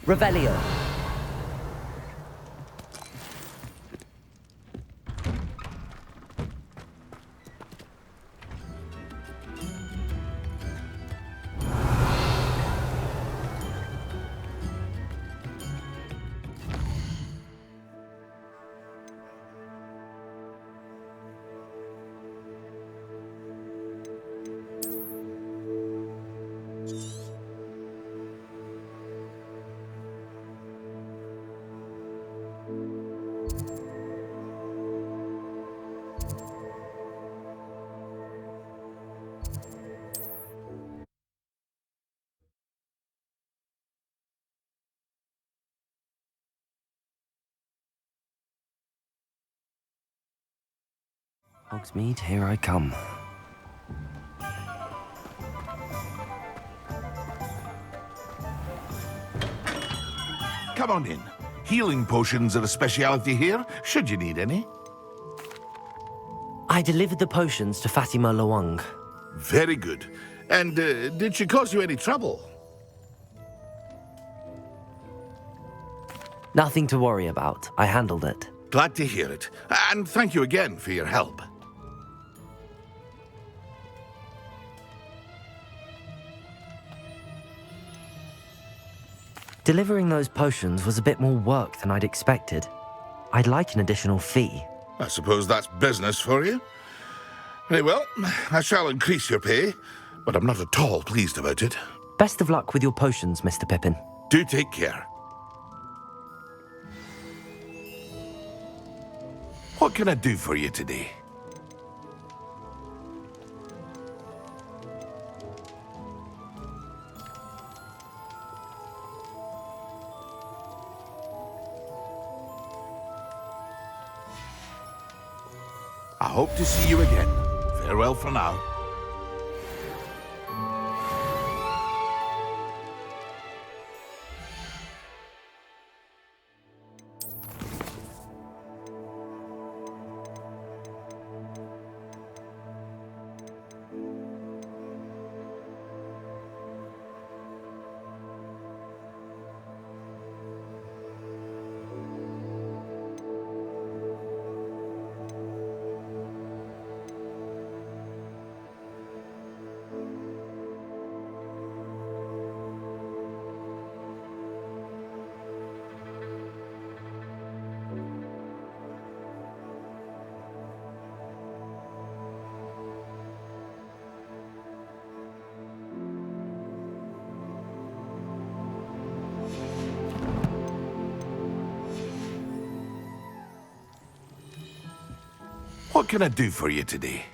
Revelio. Hogsmeade, here I come. Come on in. Healing potions are a speciality here, should you need any. I delivered the potions to Fatima Lawang. Very good. And did she cause you any trouble? Nothing to worry about. I handled it. Glad to hear it. And thank you again for your help. Delivering those potions was a bit more work than I'd expected. I'd like an additional fee. I suppose that's business for you. Very well, I shall increase your pay, but I'm not at all pleased about it. Best of luck with your potions, Mr. Pippin. Do take care. What can I do for you today? I hope to see you again. Farewell for now. What can I do for you today?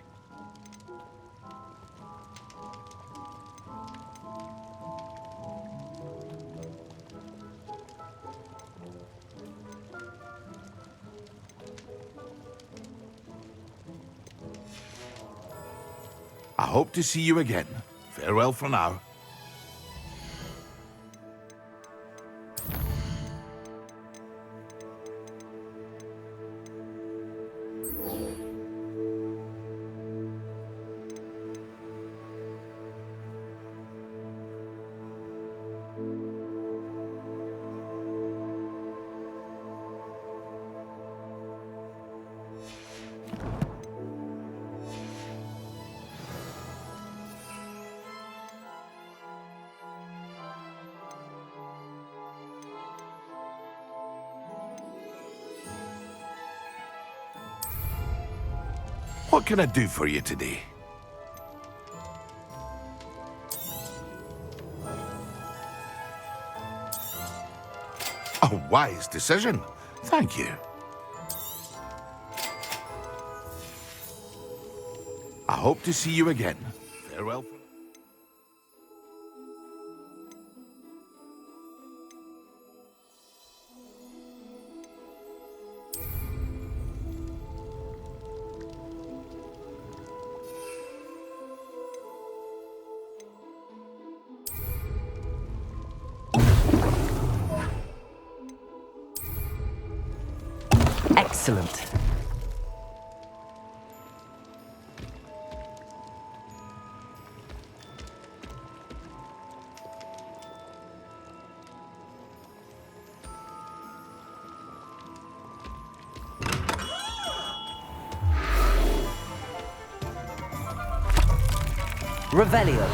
I hope to see you again. Farewell for now. What can I do for you today? A wise decision. Thank you. I hope to see you again. Farewell. Excellent. Revelio.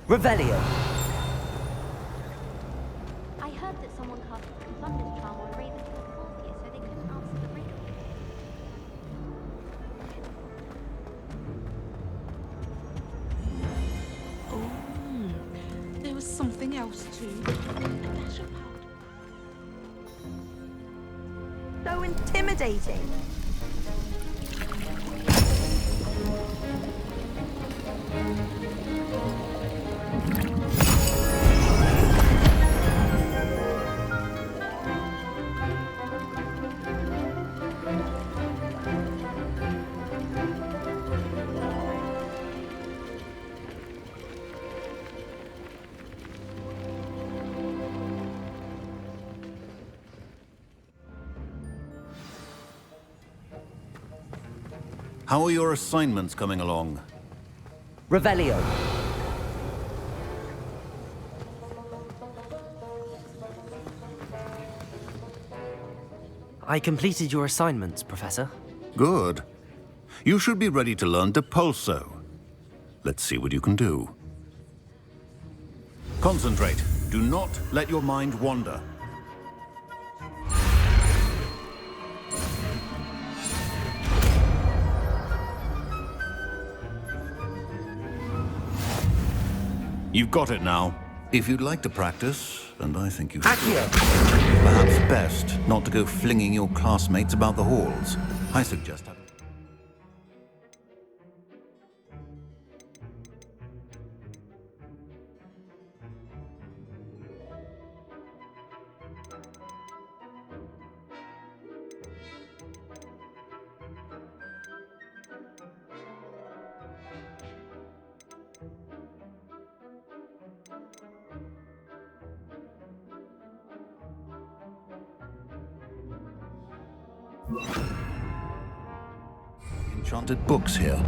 Revelio. I heard that someone cast Thunder's charm on Raven's Courtier, so they couldn't answer the riddle. Oh, there was something else too. A dash of powder. So intimidating. How are your assignments coming along? Revelio. I completed your assignments, Professor. Good. You should be ready to learn Depulso. Let's see what you can do. Concentrate. Do not let your mind wander. You've got it now. If you'd like to practice, and I think you should, perhaps best not to go flinging your classmates about the halls. I suggest having... Enchanted books here.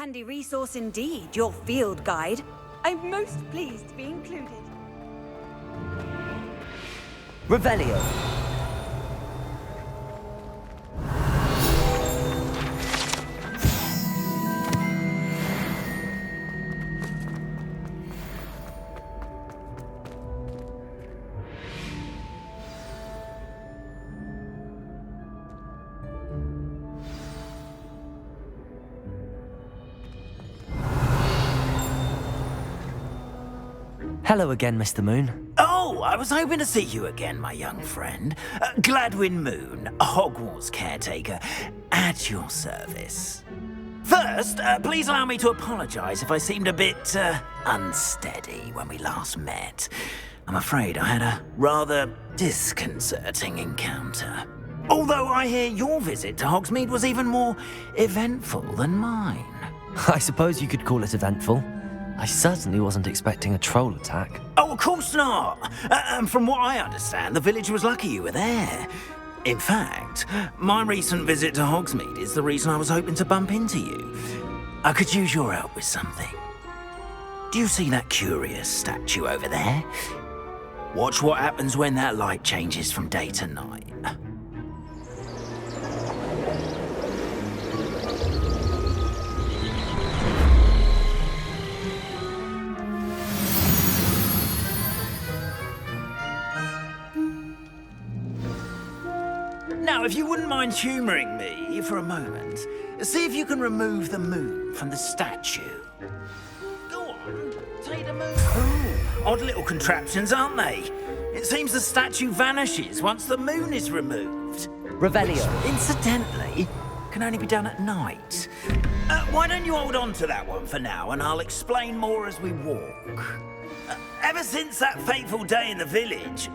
Handy resource indeed, your field guide. I'm most pleased to be included. Revelio. Hello again, Mr. Moon. Oh, I was hoping to see you again, my young friend. Gladwin Moon, Hogwarts caretaker, at your service. First, please allow me to apologise if I seemed a bit unsteady when we last met. I'm afraid I had a rather disconcerting encounter. Although I hear your visit to Hogsmeade was even more eventful than mine. I suppose you could call it eventful. I certainly wasn't expecting a troll attack. Oh, of course not. And from what I understand, the village was lucky you were there. In fact, my recent visit to Hogsmeade is the reason I was hoping to bump into you. I could use your help with something. Do you see that curious statue over there? Watch what happens when that light changes from day to night. Now, if you wouldn't mind humouring me for a moment, see if you can remove the moon from the statue. Go on, take the moon. Oh, odd little contraptions, aren't they? It seems the statue vanishes once the moon is removed. Revelio. Which, incidentally, can only be done at night. Why don't you hold on to that one for now, and I'll explain more as we walk. Ever since that fateful day in the village,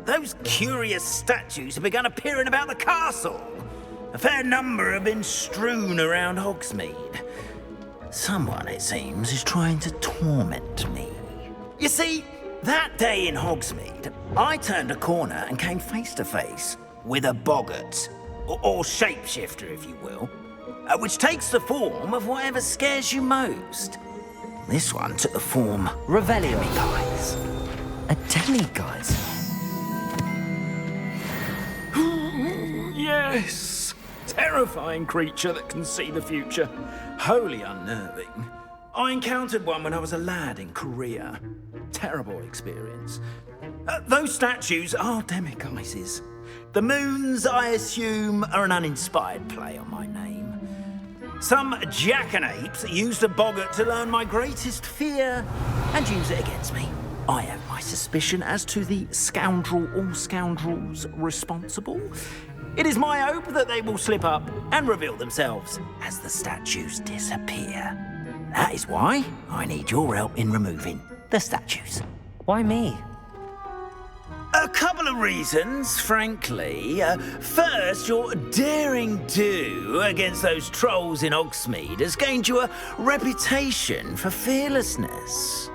those curious statues have begun appearing about the castle. A fair number have been strewn around Hogsmeade. Someone, it seems, is trying to torment me. You see, that day in Hogsmeade, I turned a corner and came face to face with a boggart, or shapeshifter, if you will, which takes the form of whatever scares you most. This one took the form Revelio. Guys. A demiguise? Yes! Terrifying creature that can see the future. Wholly unnerving. I encountered one when I was a lad in Korea. Terrible experience. Those statues are demiguises. The moons, I assume, are an uninspired play on my name. Some jackanapes used a boggart to learn my greatest fear and use it against me. I have my suspicion as to the scoundrel or scoundrels responsible. It is my hope that they will slip up and reveal themselves as the statues disappear. That is why I need your help in removing the statues. Why me? A couple of reasons, frankly. First, your daring do against those trolls in Hogsmeade has gained you a reputation for fearlessness.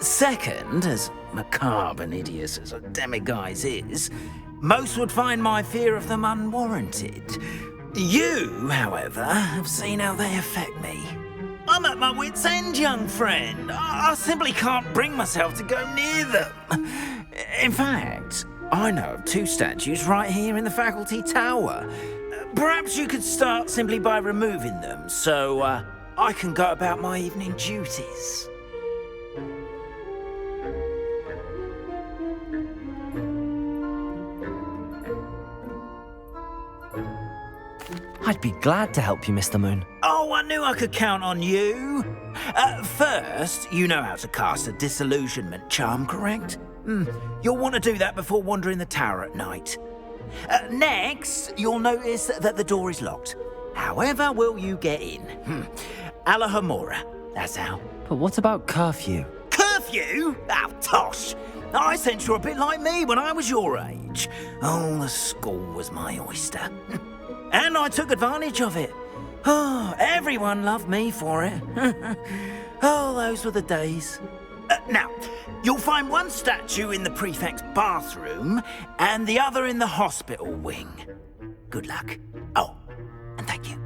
Second, as macabre and hideous as a demiguise is, most would find my fear of them unwarranted. You, however, have seen how they affect me. I'm at my wit's end, young friend. I simply can't bring myself to go near them. In fact, I know of two statues right here in the faculty tower. Perhaps you could start simply by removing them, so I can go about my evening duties. I'd be glad to help you, Mr. Moon. Oh, I knew I could count on you. First, you know how to cast a disillusionment charm, correct? You'll want to do that before wandering the tower at night. Next, you'll notice that the door is locked. However will you get in? Alahamora, that's how. But what about curfew? Curfew? Oh, tosh. I sense you're a bit like me when I was your age. Oh, the school was my oyster. And I took advantage of it. Oh, everyone loved me for it. Oh, those were the days. Now, you'll find one statue in the prefect's bathroom and the other in the hospital wing. Good luck. Oh, and thank you.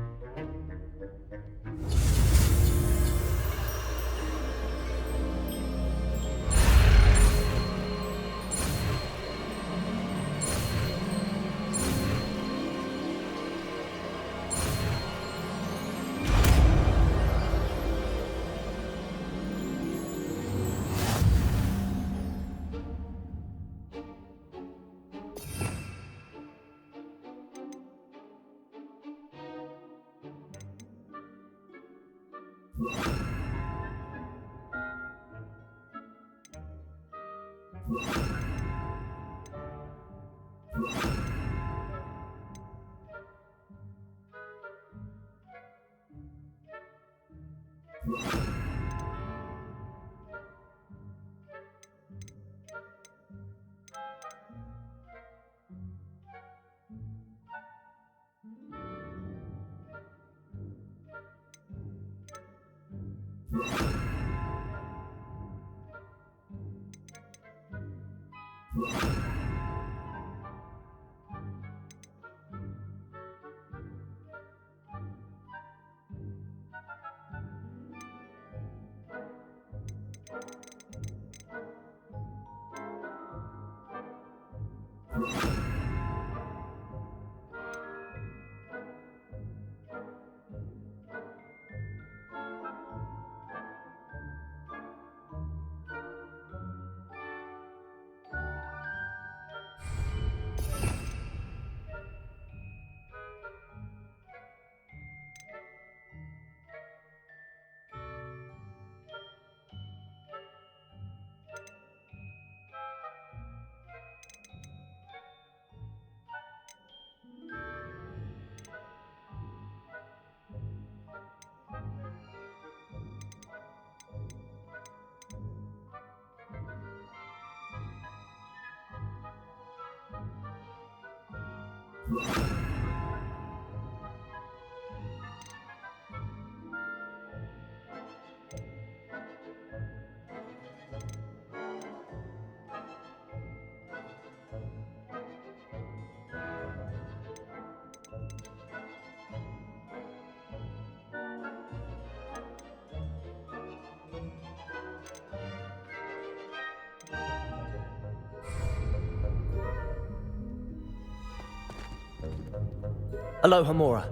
Aloha, Mora.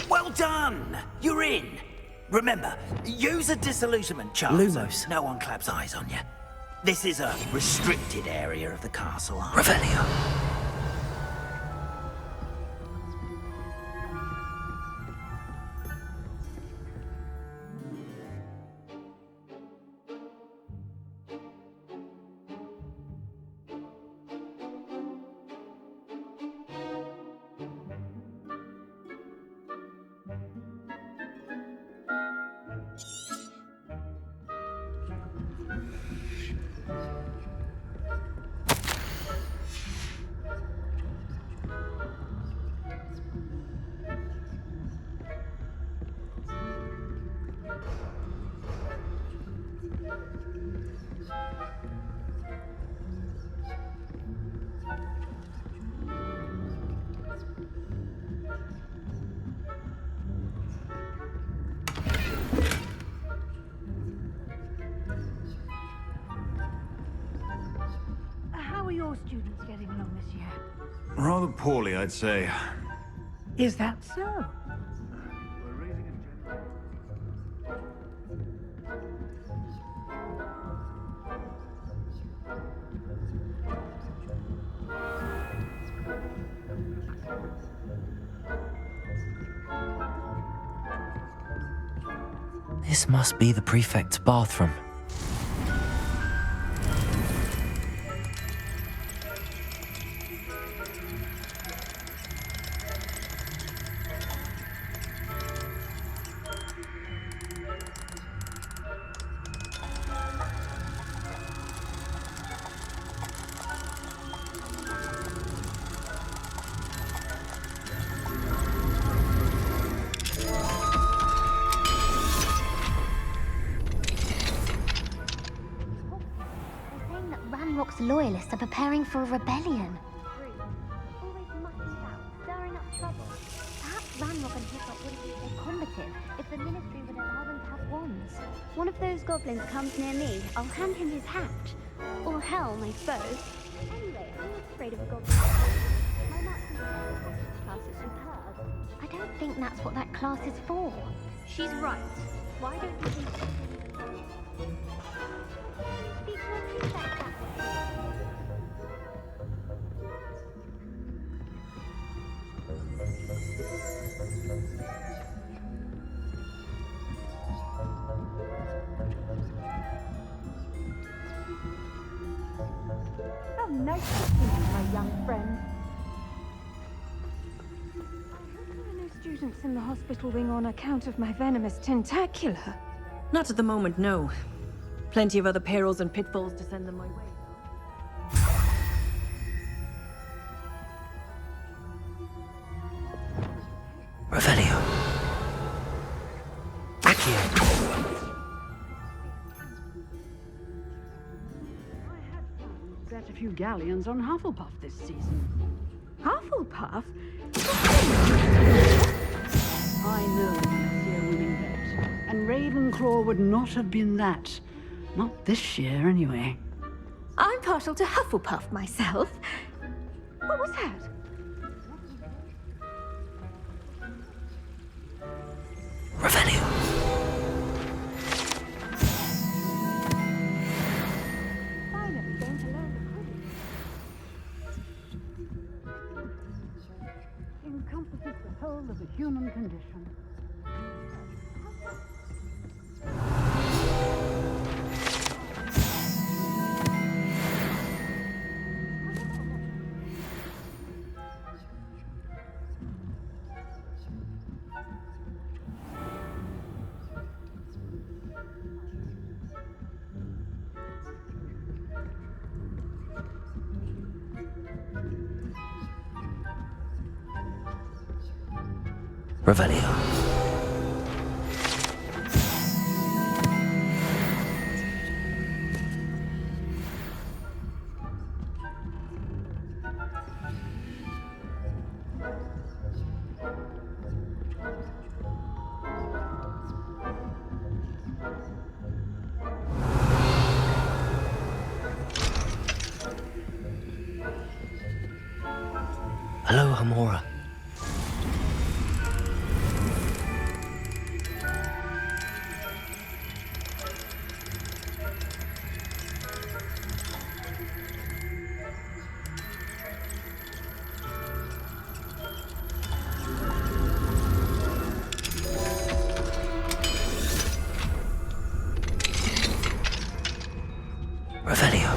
Well done! You're in. Remember, use a disillusionment charm. Lumos. So no one claps eyes on you. This is a restricted area of the castle. Revelio. How are your students getting along this year? Rather poorly, I'd say. Is that so? This must be the prefect's bathroom. Loyalists are preparing for a rebellion. Always mutters about stirring up trouble. Perhaps Ranrock and Hiccup wouldn't be so combative if the Ministry would allow them to have wands. One of those goblins comes near me, I'll hand him his hat. Or helm, I suppose. Anyway, I'm not afraid of a goblin. My marks in the class is superb. I don't think that's what that class is for. She's right. Why don't you think... Speak to a prefect that way. How nice to see you, my young friend. I hope there are no students in the hospital wing on account of my venomous tentacula. Not at the moment, no. Plenty of other perils and pitfalls to send them my way. Revelio. Set a few galleons on Hufflepuff this season. Hufflepuff? I know Monsieur Winningbet, and Ravenclaw would not have been that. Not this year, anyway. I'm partial to Hufflepuff myself. What was that? Revelio. Finally going to learn the Quidditch. Encompasses the whole of the human condition. Revelio. Hello, Hamora. Revelio.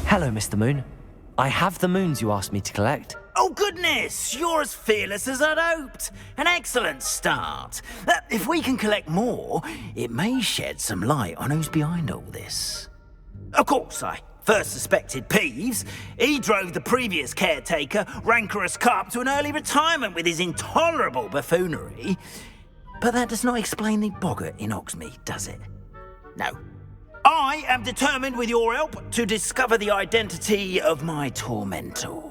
Hello, Mr. Moon. I have the moons you asked me to collect. Oh, goodness! You're as fearless as I'd hoped. An excellent start. If we can collect more, it may shed some light on who's behind all this. Of course, I first suspected Peeves. He drove the previous caretaker, Rancorous Carp, to an early retirement with his intolerable buffoonery. But that does not explain the boggart in Hogsmeade, does it? No. I am determined, with your help, to discover the identity of my tormentor.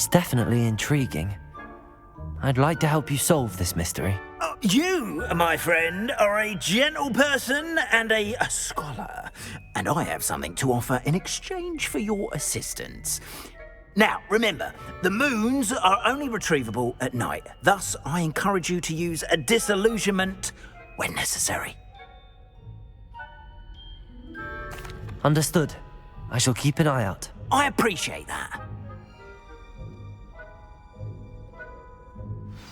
It's definitely intriguing. I'd like to help you solve this mystery. You, my friend, are a gentle person and a scholar, and I have something to offer in exchange for your assistance. Now, remember, the moons are only retrievable at night. Thus, I encourage you to use a disillusionment when necessary. Understood. I shall keep an eye out. I appreciate that.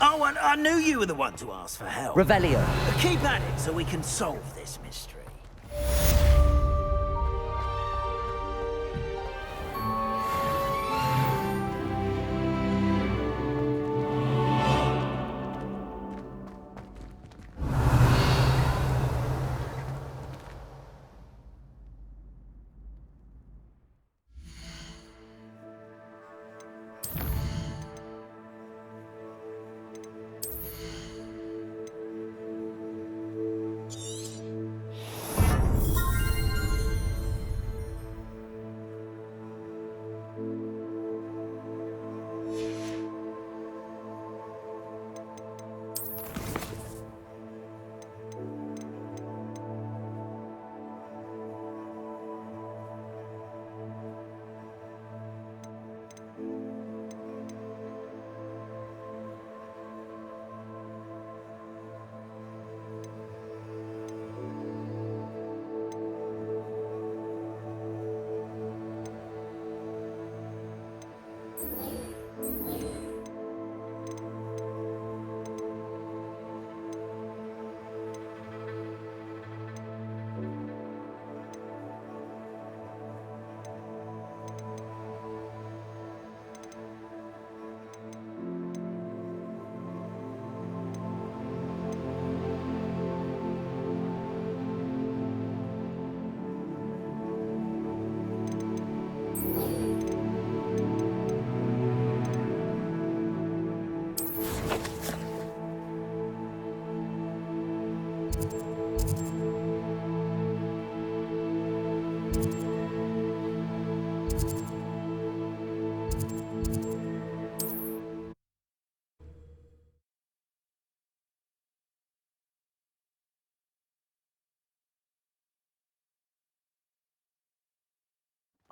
Oh, and I knew you were the one to ask for help. Revelio. Keep at it so we can solve this mystery.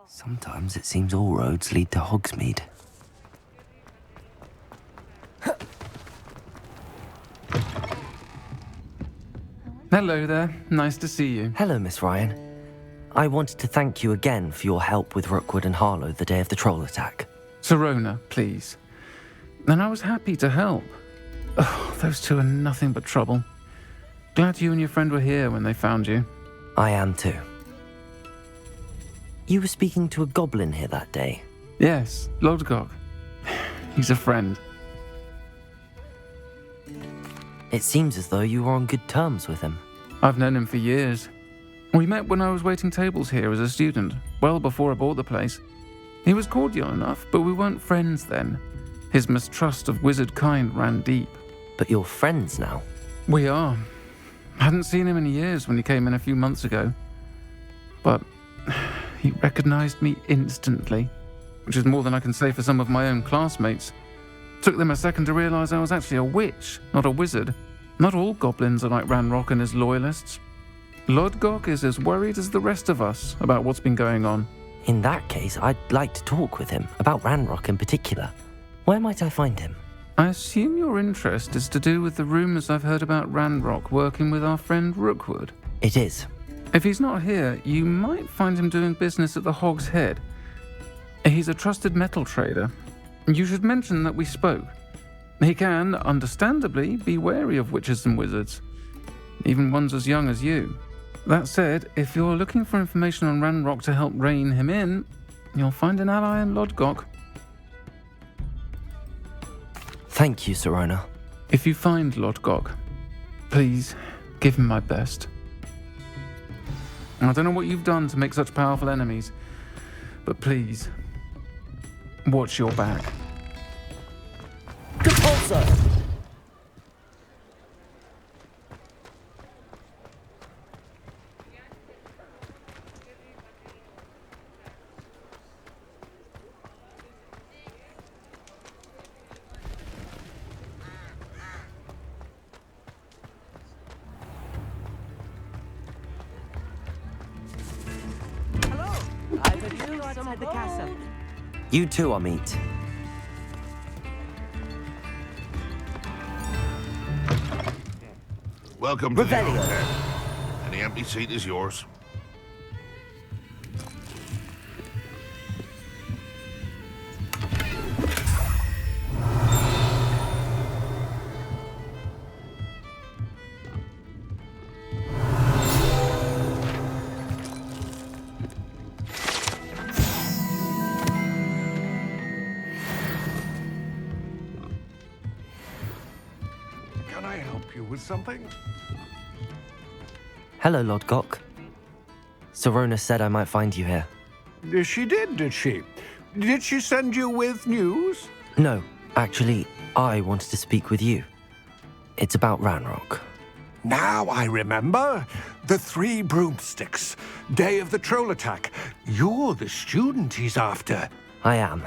Sometimes it seems all roads lead to Hogsmeade. Hello there. Nice to see you. Hello, Miss Ryan. I wanted to thank you again for your help with Rookwood and Harlow the day of the troll attack. Sirona, please. And I was happy to help. Oh, those two are nothing but trouble. Glad you and your friend were here when they found you. I am too. You were speaking to a goblin here that day. Yes, Lodgok. He's a friend. It seems as though you were on good terms with him. I've known him for years. We met when I was waiting tables here as a student, well before I bought the place. He was cordial enough, but we weren't friends then. His mistrust of wizard kind ran deep. But you're friends now? We are. Hadn't seen him in years when he came in a few months ago. But he recognized me instantly, which is more than I can say for some of my own classmates. Took them a second to realize I was actually a witch, not a wizard. Not all goblins are like Ranrock and his loyalists. Lodgok is as worried as the rest of us about what's been going on. In that case, I'd like to talk with him, about Ranrock in particular. Where might I find him? I assume your interest is to do with the rumors I've heard about Ranrock working with our friend Rookwood. It is. If he's not here, you might find him doing business at the Hog's Head. He's a trusted metal trader. You should mention that we spoke. He can, understandably, be wary of witches and wizards, even ones as young as you. That said, if you're looking for information on Ranrock to help rein him in, you'll find an ally in Lodgok. Thank you, Sirona. If you find Lodgok, please give him my best. I don't know what you've done to make such powerful enemies, but please, watch your back. Compulsor! inside the castle. You too, Amit. Welcome to the Revelio. hotel. Any empty seat is yours. Can I help you with something? Hello, Lodgok. Sorona said I might find you here. She did she? Did she send you with news? No, actually, I wanted to speak with you. It's about Ranrock. Now I remember. The 3 broomsticks. Day of the troll attack. You're the student he's after. I am,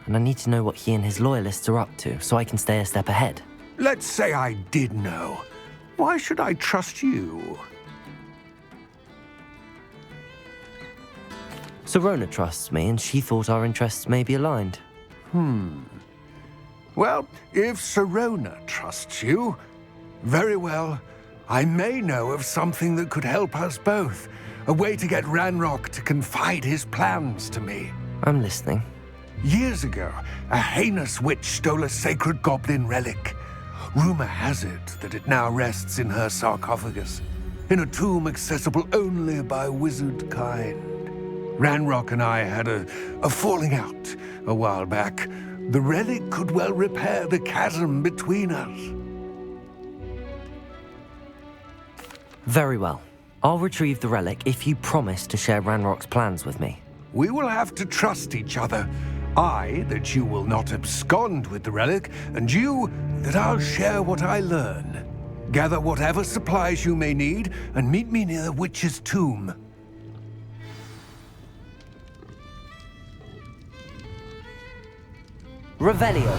and I need to know what he and his loyalists are up to so I can stay a step ahead. Let's say I did know. Why should I trust you? Sorona trusts me, and she thought our interests may be aligned. Well, if Sorona trusts you, very well. I may know of something that could help us both. A way to get Ranrock to confide his plans to me. I'm listening. Years ago, a heinous witch stole a sacred goblin relic. Rumor has it that it now rests in her sarcophagus, in a tomb accessible only by wizard kind. Ranrock and I had a falling out a while back. The relic could well repair the chasm between us. Very well. I'll retrieve the relic if you promise to share Ranrock's plans with me. We will have to trust each other. I, that you will not abscond with the relic, and you, that I'll share what I learn. Gather whatever supplies you may need, and meet me near the witch's tomb. Revelio.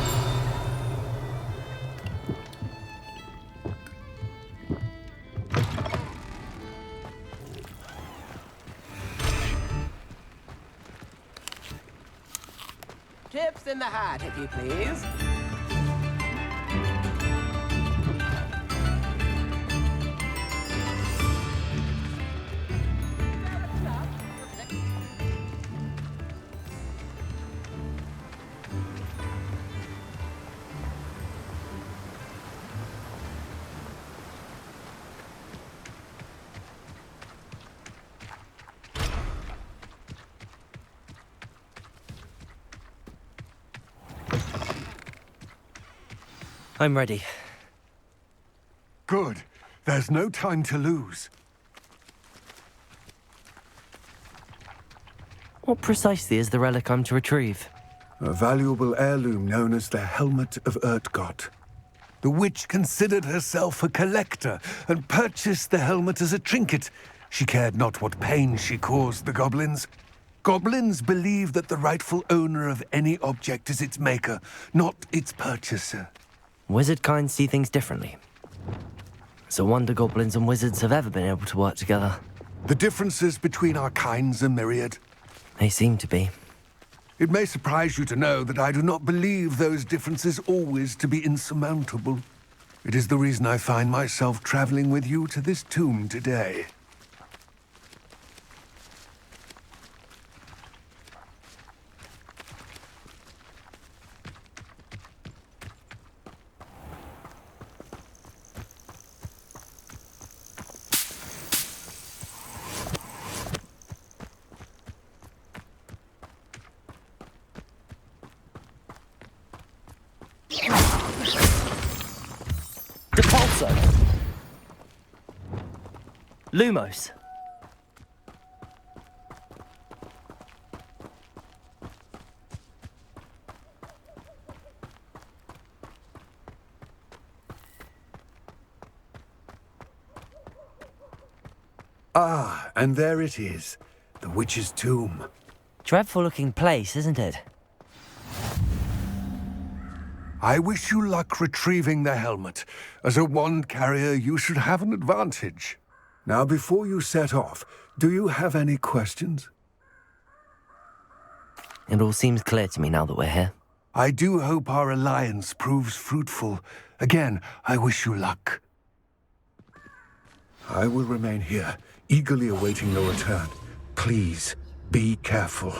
Tips in the hat, if you please. I'm ready. Good. There's no time to lose. What precisely is the relic I'm to retrieve? A valuable heirloom known as the Helmet of Urtgott. The witch considered herself a collector and purchased the helmet as a trinket. She cared not what pain she caused the goblins. Goblins believe that the rightful owner of any object is its maker, not its purchaser. Wizard kind see things differently. It's a wonder goblins and wizards have ever been able to work together. The differences between our kinds are myriad. They seem to be. It may surprise you to know that I do not believe those differences always to be insurmountable. It is the reason I find myself traveling with you to this tomb today. Depulso! Lumos! Ah, and there it is. The witch's tomb. Dreadful looking place, isn't it? I wish you luck retrieving the helmet. As a wand carrier, you should have an advantage. Now, before you set off, do you have any questions? It all seems clear to me now that we're here. I do hope our alliance proves fruitful. Again, I wish you luck. I will remain here, eagerly awaiting your return. Please, be careful.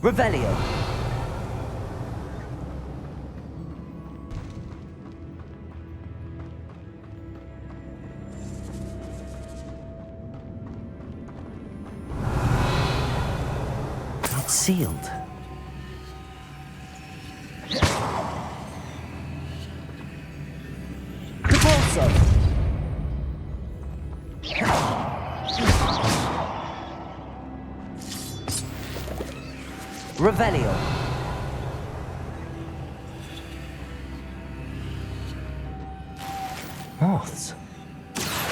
Revelio. It's sealed. Repulsor. Revelio. Moths.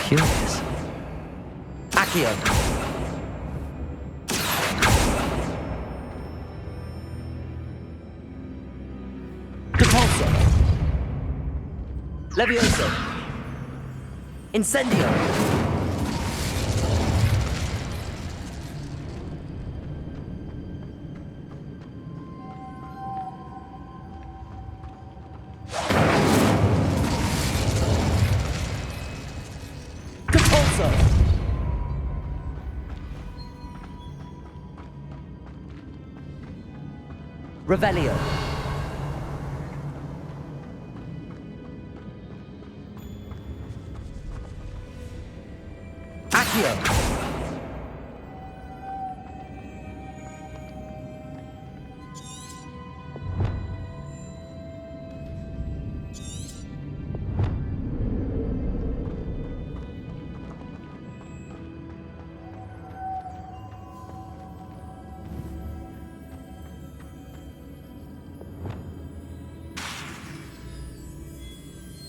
Curious. Accio. Repulsor. Levioso. Incendio. Revelio. Accio.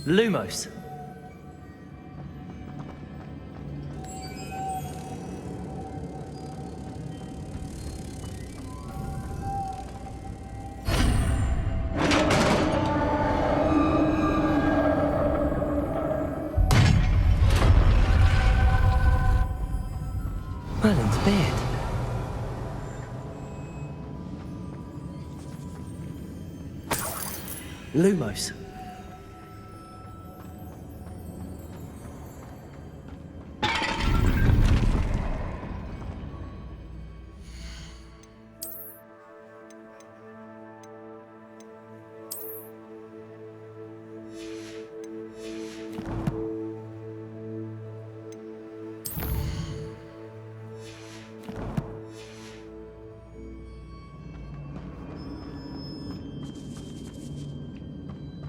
Lumos. Merlin's beard. Lumos.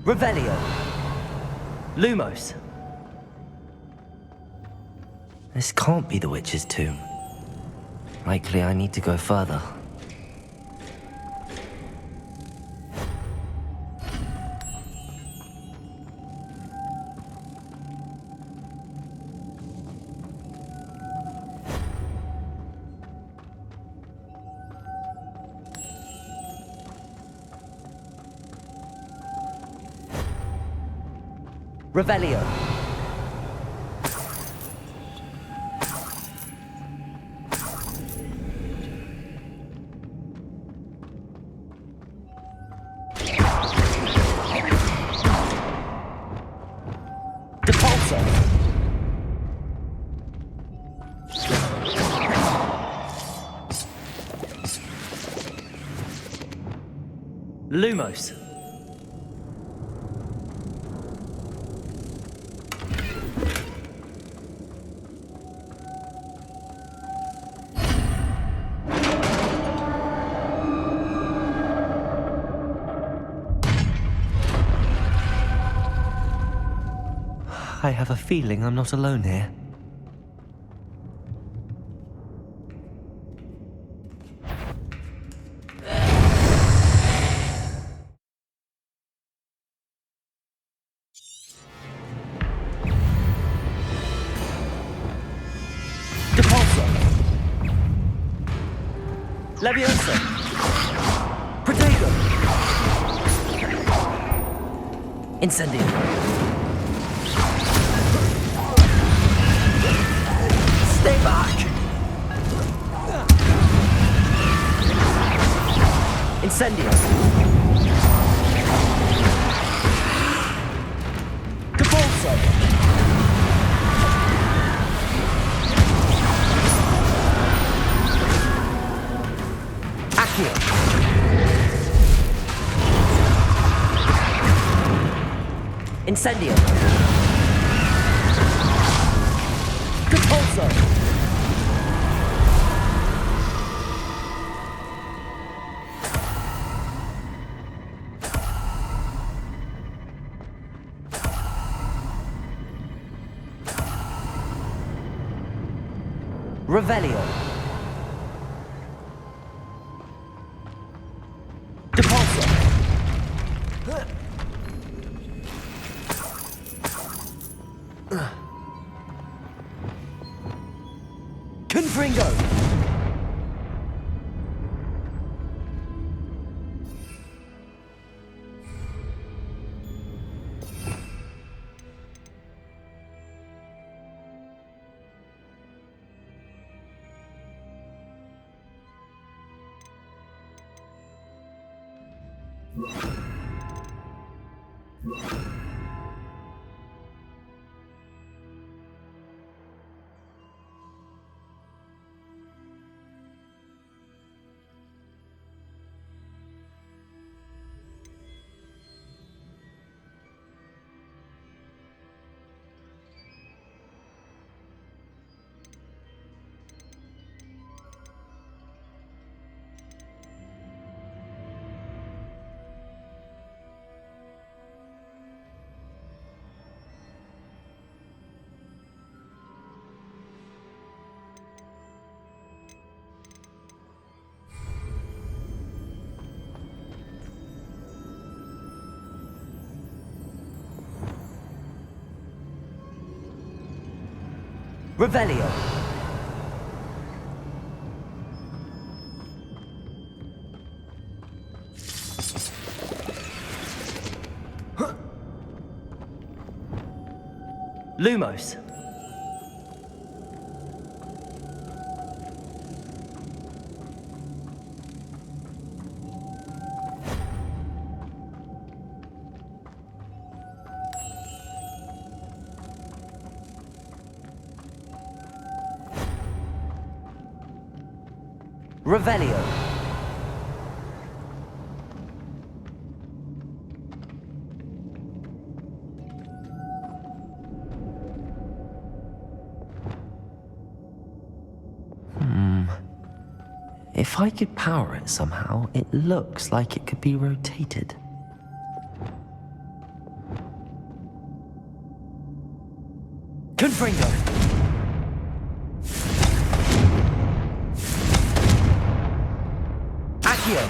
Revelio. Lumos. This can't be the witch's tomb. Likely I need to go further. Revelio. Repulsor. Lumos. I have a feeling I'm not alone here. Repulsor. Leviosa. Protego. Incendio. Incendio. Depulso. Accio. Incendio. Depulso. Revelio. Depulso. Confringo. Revelio. Lumos. Revelio. If I could power it somehow, it looks like it could be rotated. Confringo. Accio.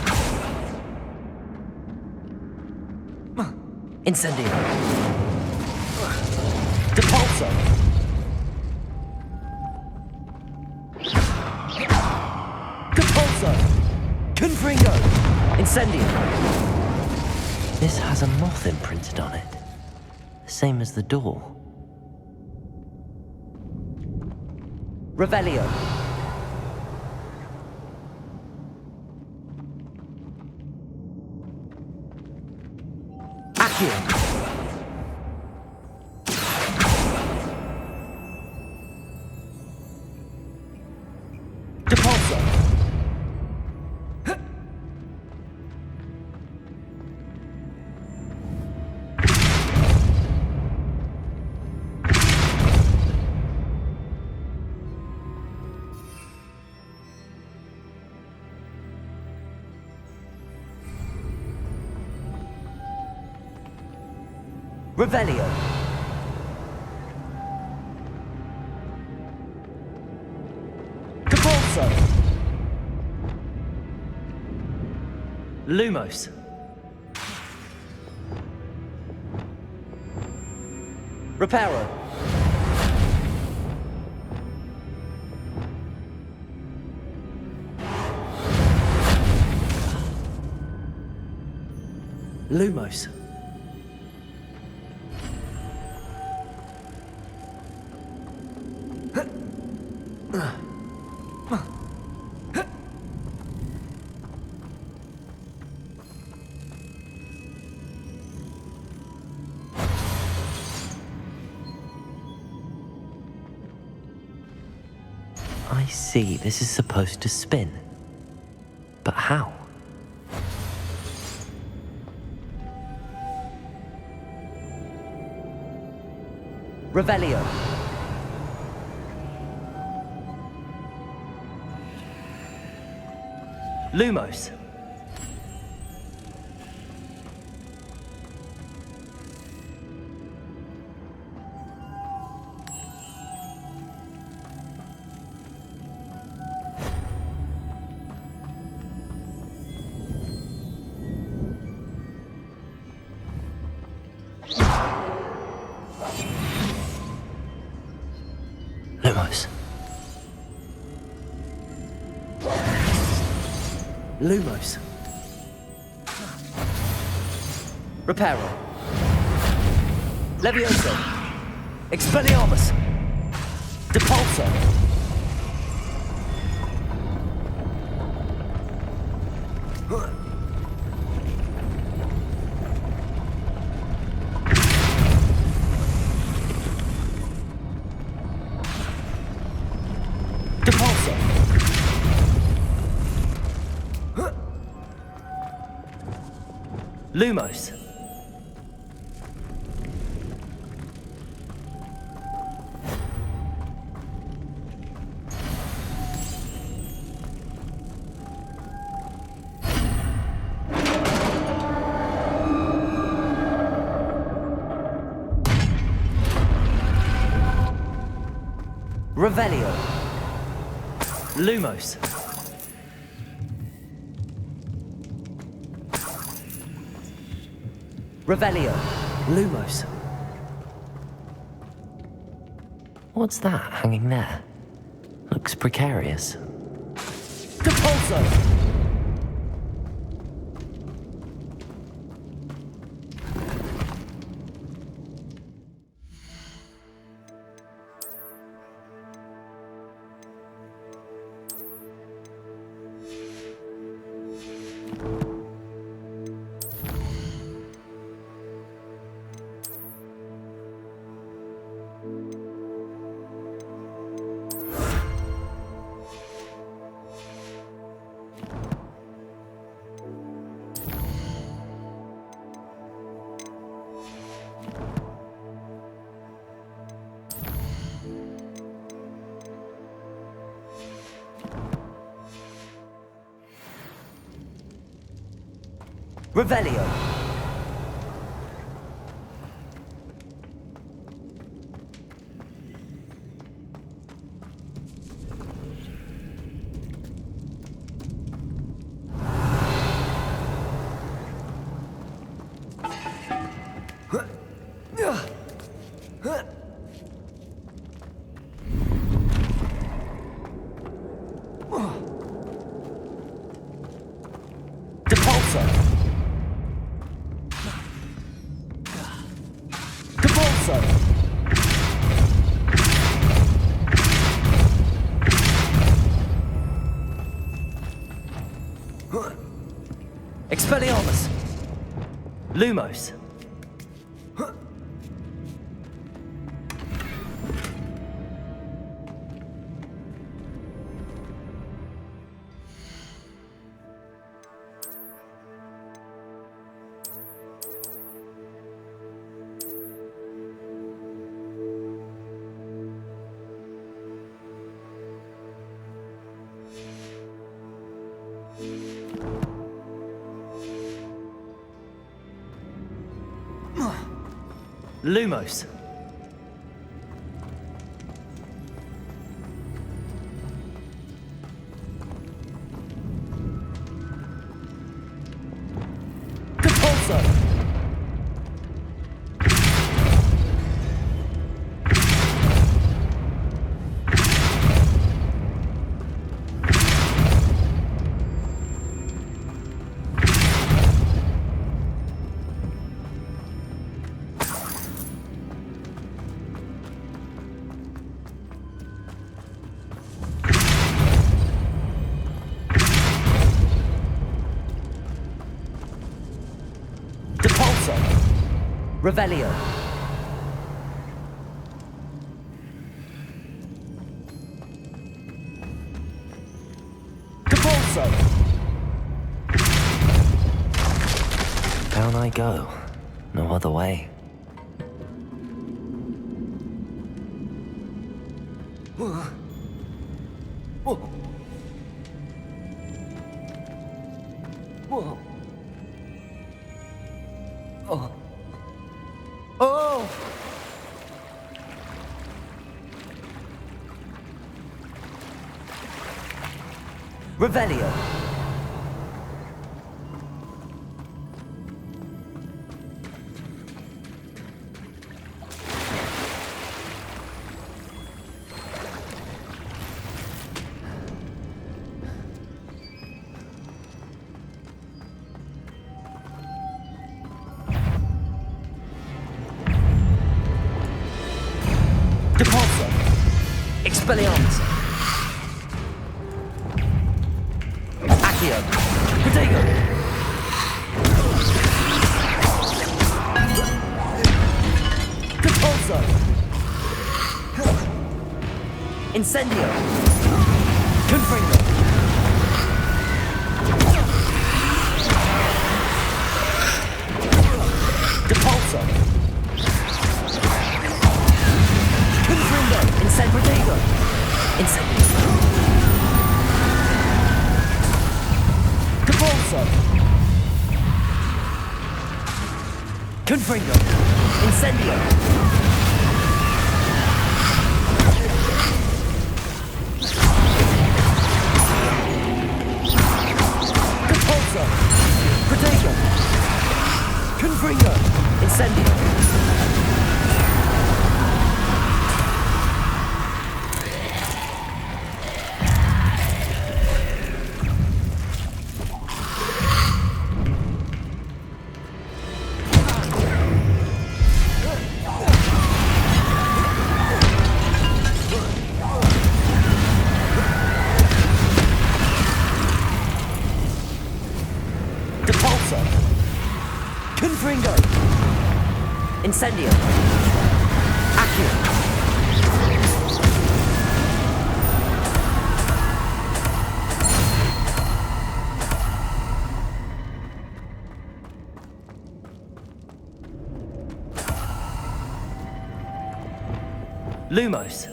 Incendio. Depulso. Depulso. Confringo. Incendio. This has a moth imprinted on it. Same as the door. Revelio. Accio. Depulso. Revelio. Depulso. Lumos. Reparo. Lumos. see, this is supposed to spin. But how? Revelio. Lumos. Lumos. Lumos. Reparo. Levioso. Expelliarmus. Depulso. Depulso. Lumos. Revelio. Lumos. Revelio. Lumos. What's that hanging there? Looks precarious. Depulso! Revelio. Depulso. Depulso. Expelliarmus. Lumos. Lumos. Depulso. Depulso. Revelio. Depulso! Down I go. No other way. Whoa. Oh. Oh! Revelio. Depulso. Expelliarmus. Accio. Protego. Depulso. Incendio. Confringo. Depulso. Confringo. Incendio. Incendio. Depulso. Confringo. Incendio. Depulso. Protego. Confringo. Incendio. Depulso. Confringo. Incendio. Accio. Lumos.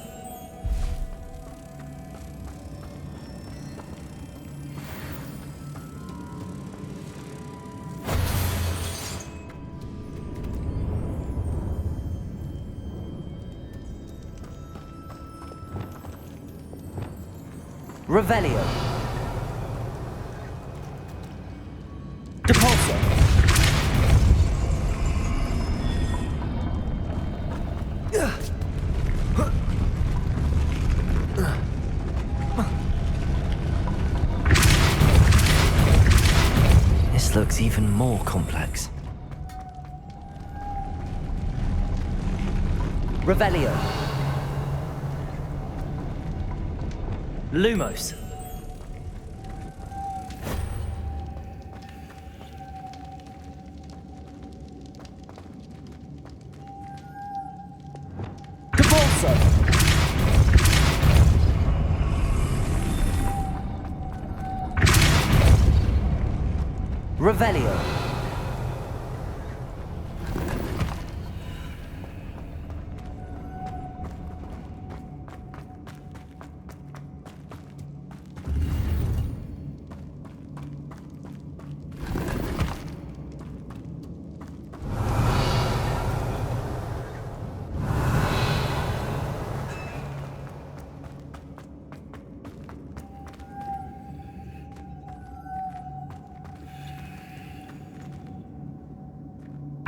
Revelio. Depulso. This looks even more complex. Revelio. Lumos. Depulso. Revelio.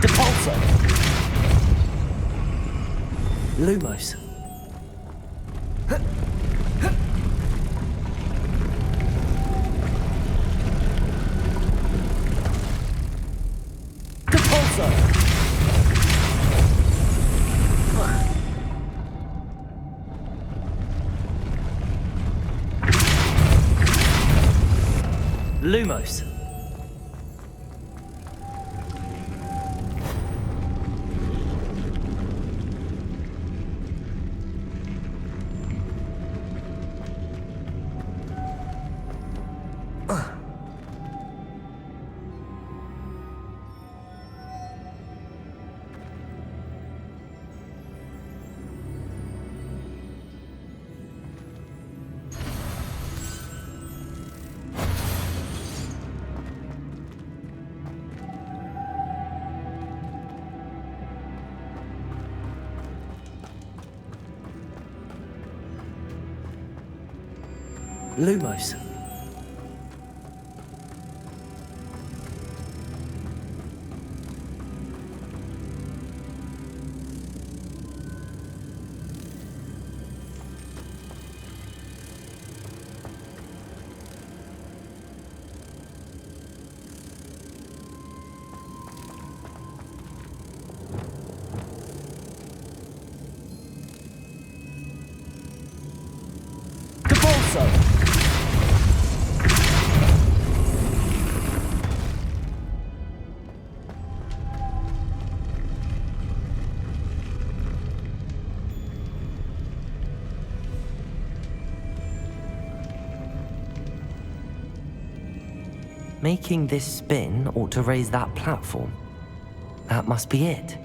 Depulso. Lumos. Depulso. Lumos. Lumos. Making this spin ought to raise that platform. That must be it.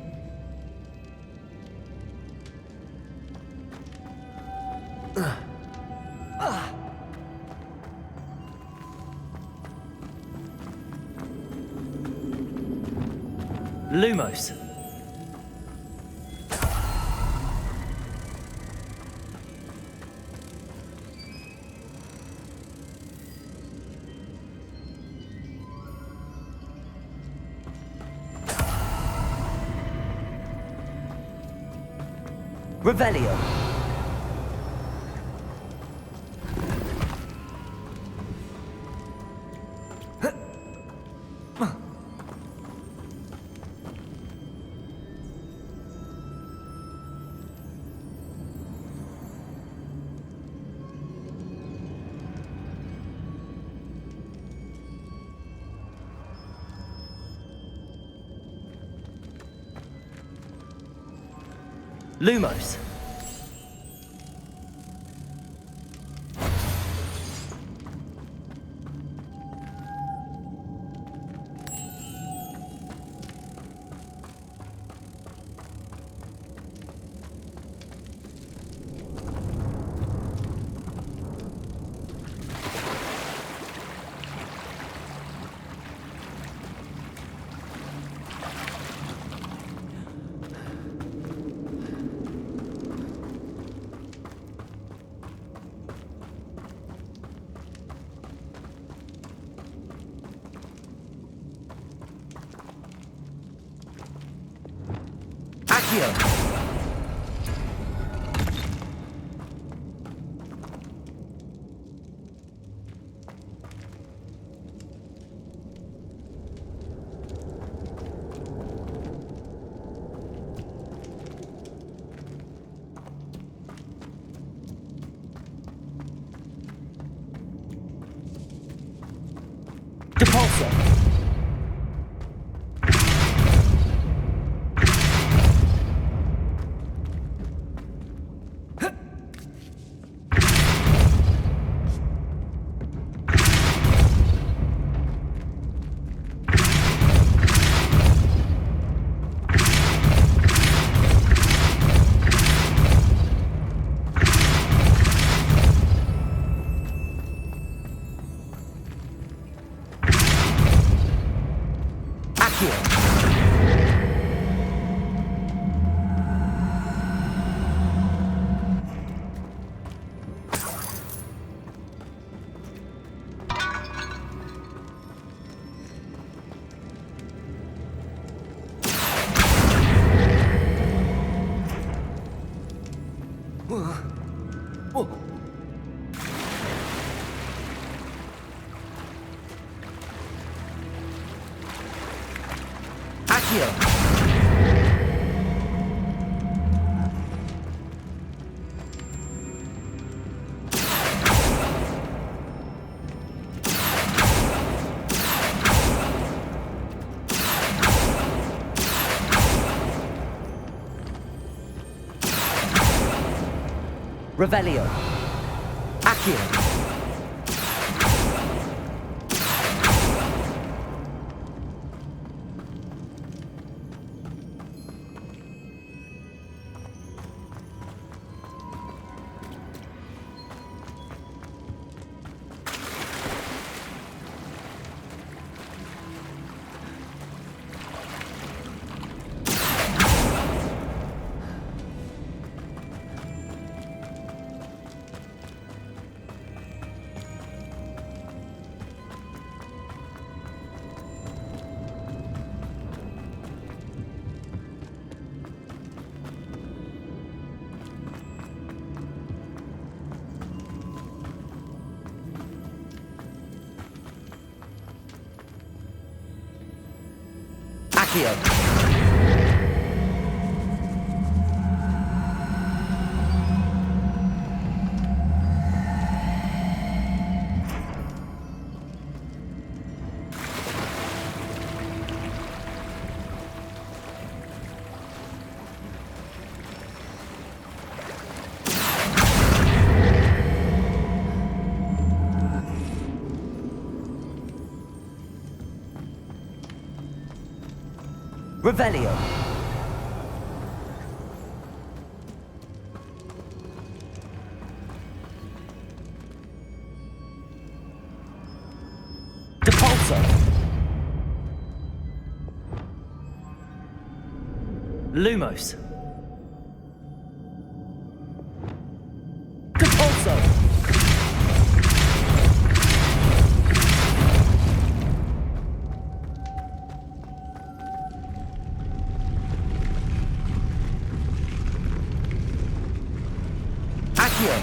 Lumos. Revelio. Lumos. Depulso. Revelio. Accio. Accio. Revelio. Depulso. Lumos. Depulso. Accio.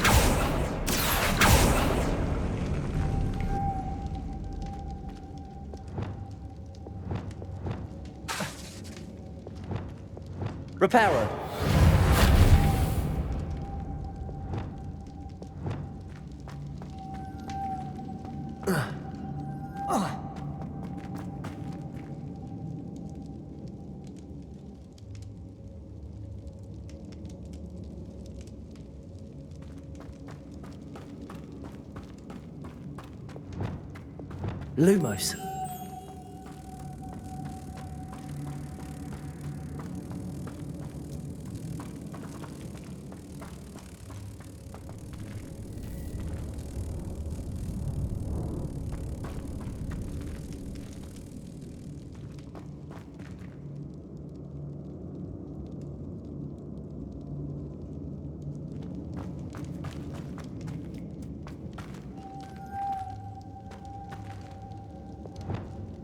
Reparo. Lumos.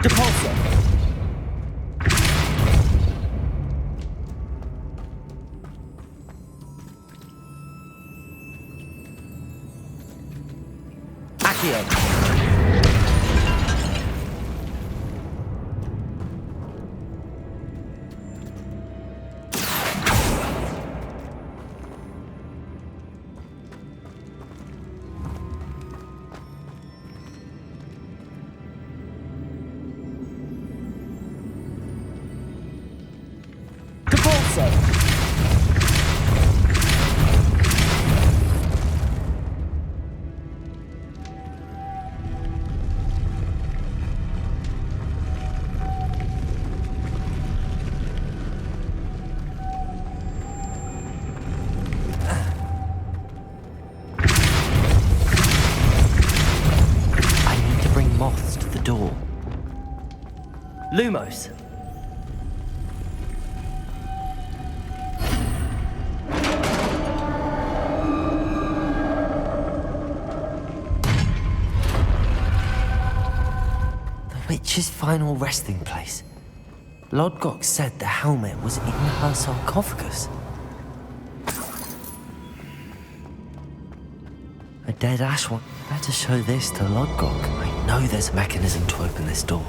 Depulso. Accio. Depulso. I need to bring moths to the door. Lumos. The witch's final resting place. Lodgok said the helmet was in her sarcophagus. A dead ash one. Better show this to Lodgok. I know there's a mechanism to open this door.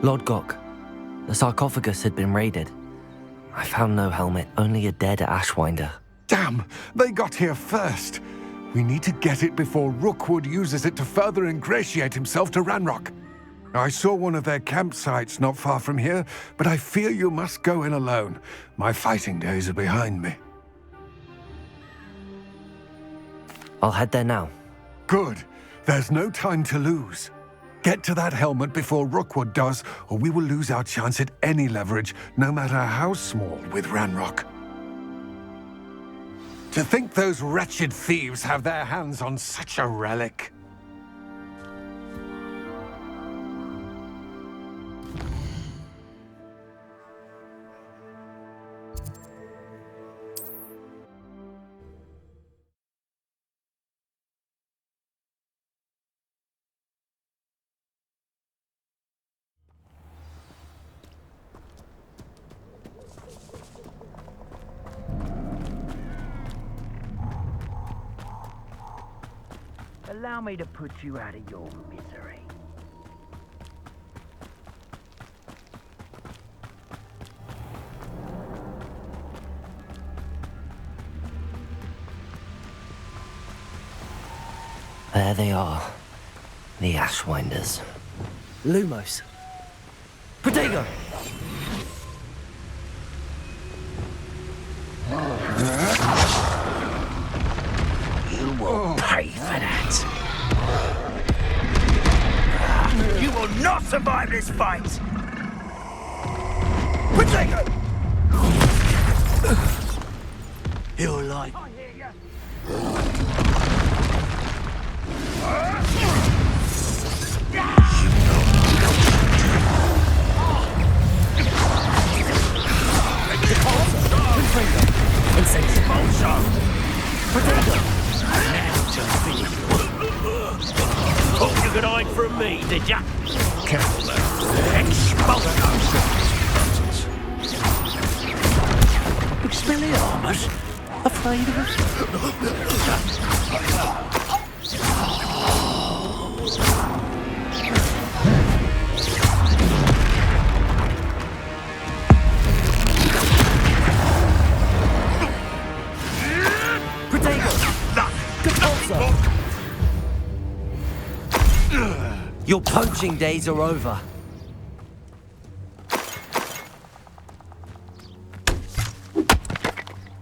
Lodgok, the sarcophagus had been raided. I found no helmet, only a dead ashwinder. Damn! They got here first. We need to get it before Rookwood uses it to further ingratiate himself to Ranrock. I saw one of their campsites not far from here, but I fear you must go in alone. My fighting days are behind me. I'll head there now. Good. There's no time to lose. Get to that helmet before Rookwood does, or we will lose our chance at any leverage, no matter how small, with Ranrock. To think those wretched thieves have their hands on such a relic. Allow me to put you out of your misery. There they are. The Ashwinders. Lumos. Protego! You will pay for that. You will not survive this fight! Protego! You're like... Thought you could hide from me, did ya? Careful now. Exposure! Expelliarmus? Afraid of us? Your poaching days are over.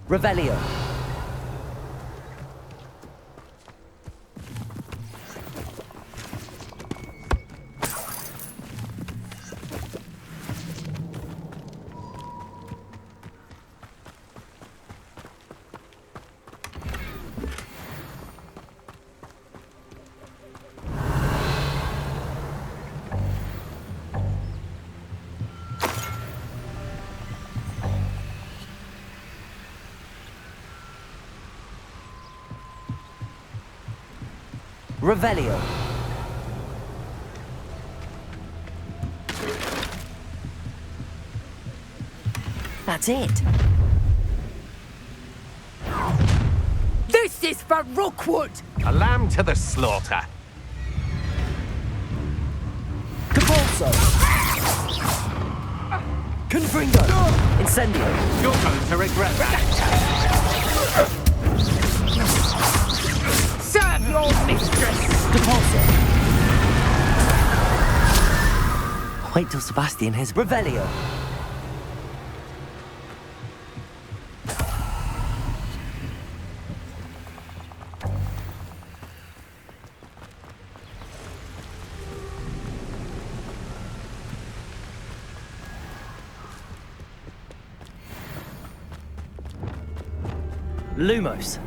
Revelio. Revelio. That's it. This is for Rookwood! A lamb to the slaughter. Capulso. Confringo. Incendio. You're going to regret that. Serve your mistress! Capulso. Wait till Sebastian hears Revelio. Lumos.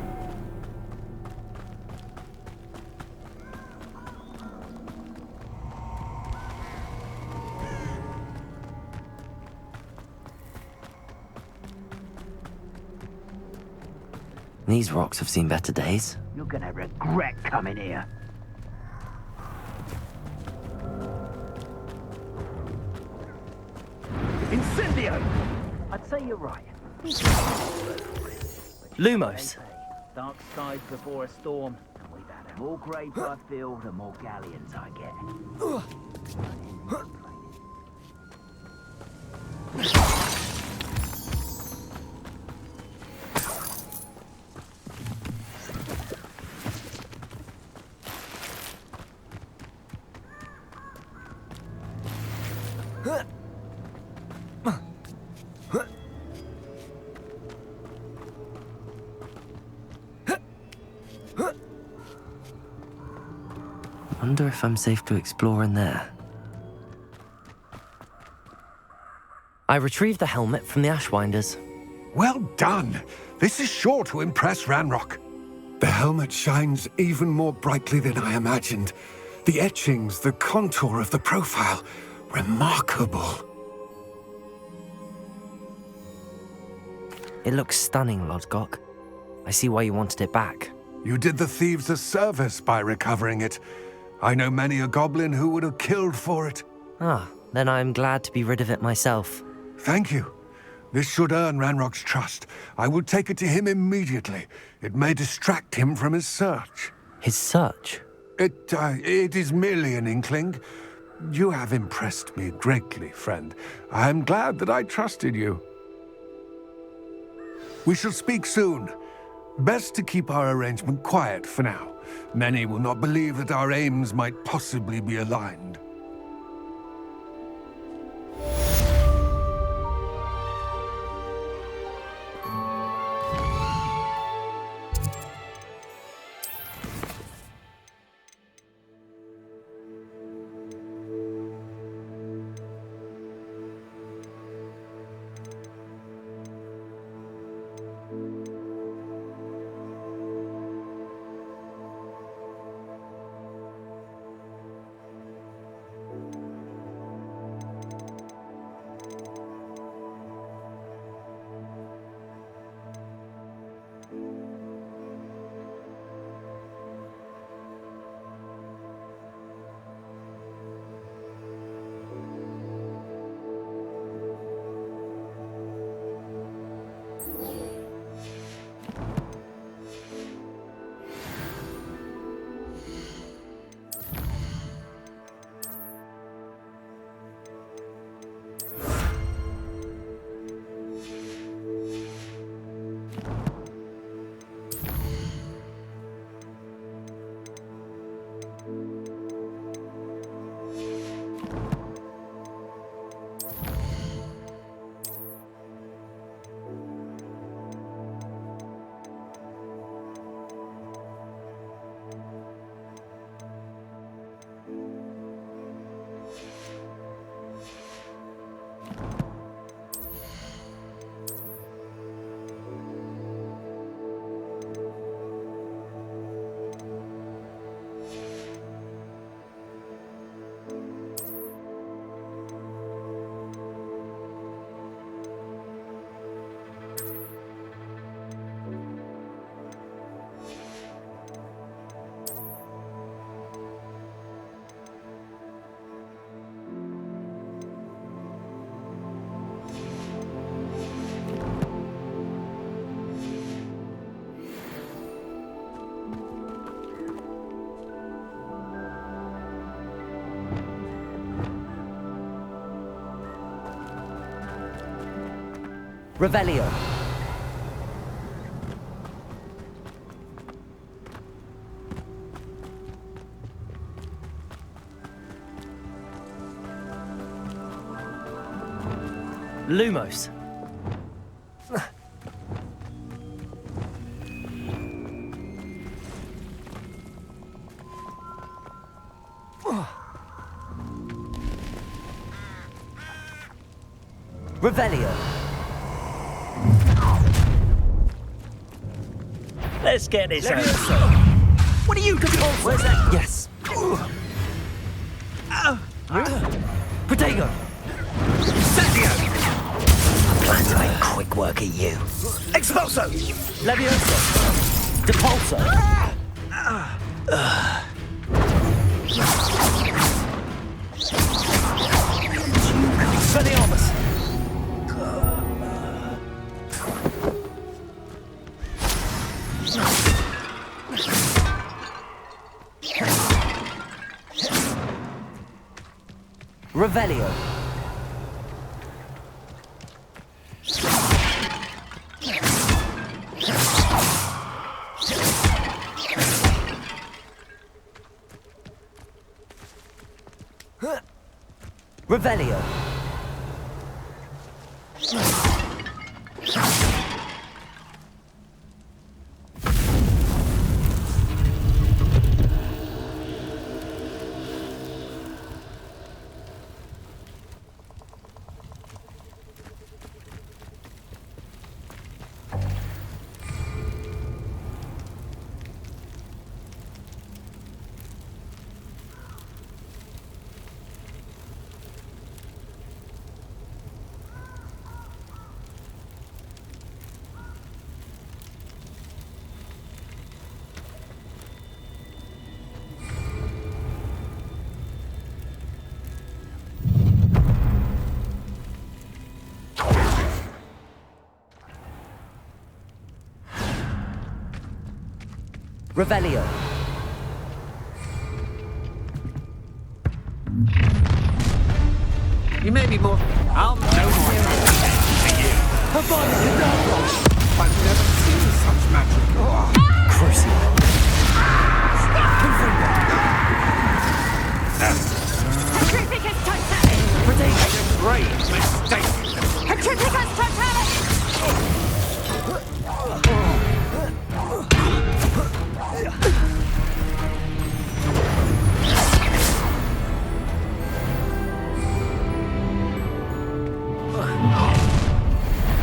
These rocks have seen better days. You're gonna regret coming here. Incendio! I'd say you're right. Lumos. Dark skies before a storm, and we've had more grave I fill, the more galleons I get. Wonder if I'm safe to explore in there. I retrieved the helmet from the Ashwinders. Well done. This is sure to impress Ranrock. The helmet shines even more brightly than I imagined. The etchings, the contour of the profile, remarkable. It looks stunning, Lodgok. I see why you wanted it back. You did the thieves a service by recovering it. I know many a goblin who would have killed for it. Ah, then I'm glad to be rid of it myself. Thank you. This should earn Ranrock's trust. I will take it to him immediately. It may distract him from his search. His search? It is merely an inkling. You have impressed me greatly, friend. I am glad that I trusted you. We shall speak soon. Best to keep our arrangement quiet for now. Many will not believe that our aims might possibly be aligned. Revelio. Lumos. Revelio. Let's get this over. What are you doing? Where's that? Yes. Protego. I plan to make quick work of you. Expulso! Levioso. Depulso. Expelliarmus. Revelio. Revelio. Revelio. You may be more... I'll no more for you. I've never seen such magic. Crucial. Petrificus totalis! Great mistake. Petrificus totalis!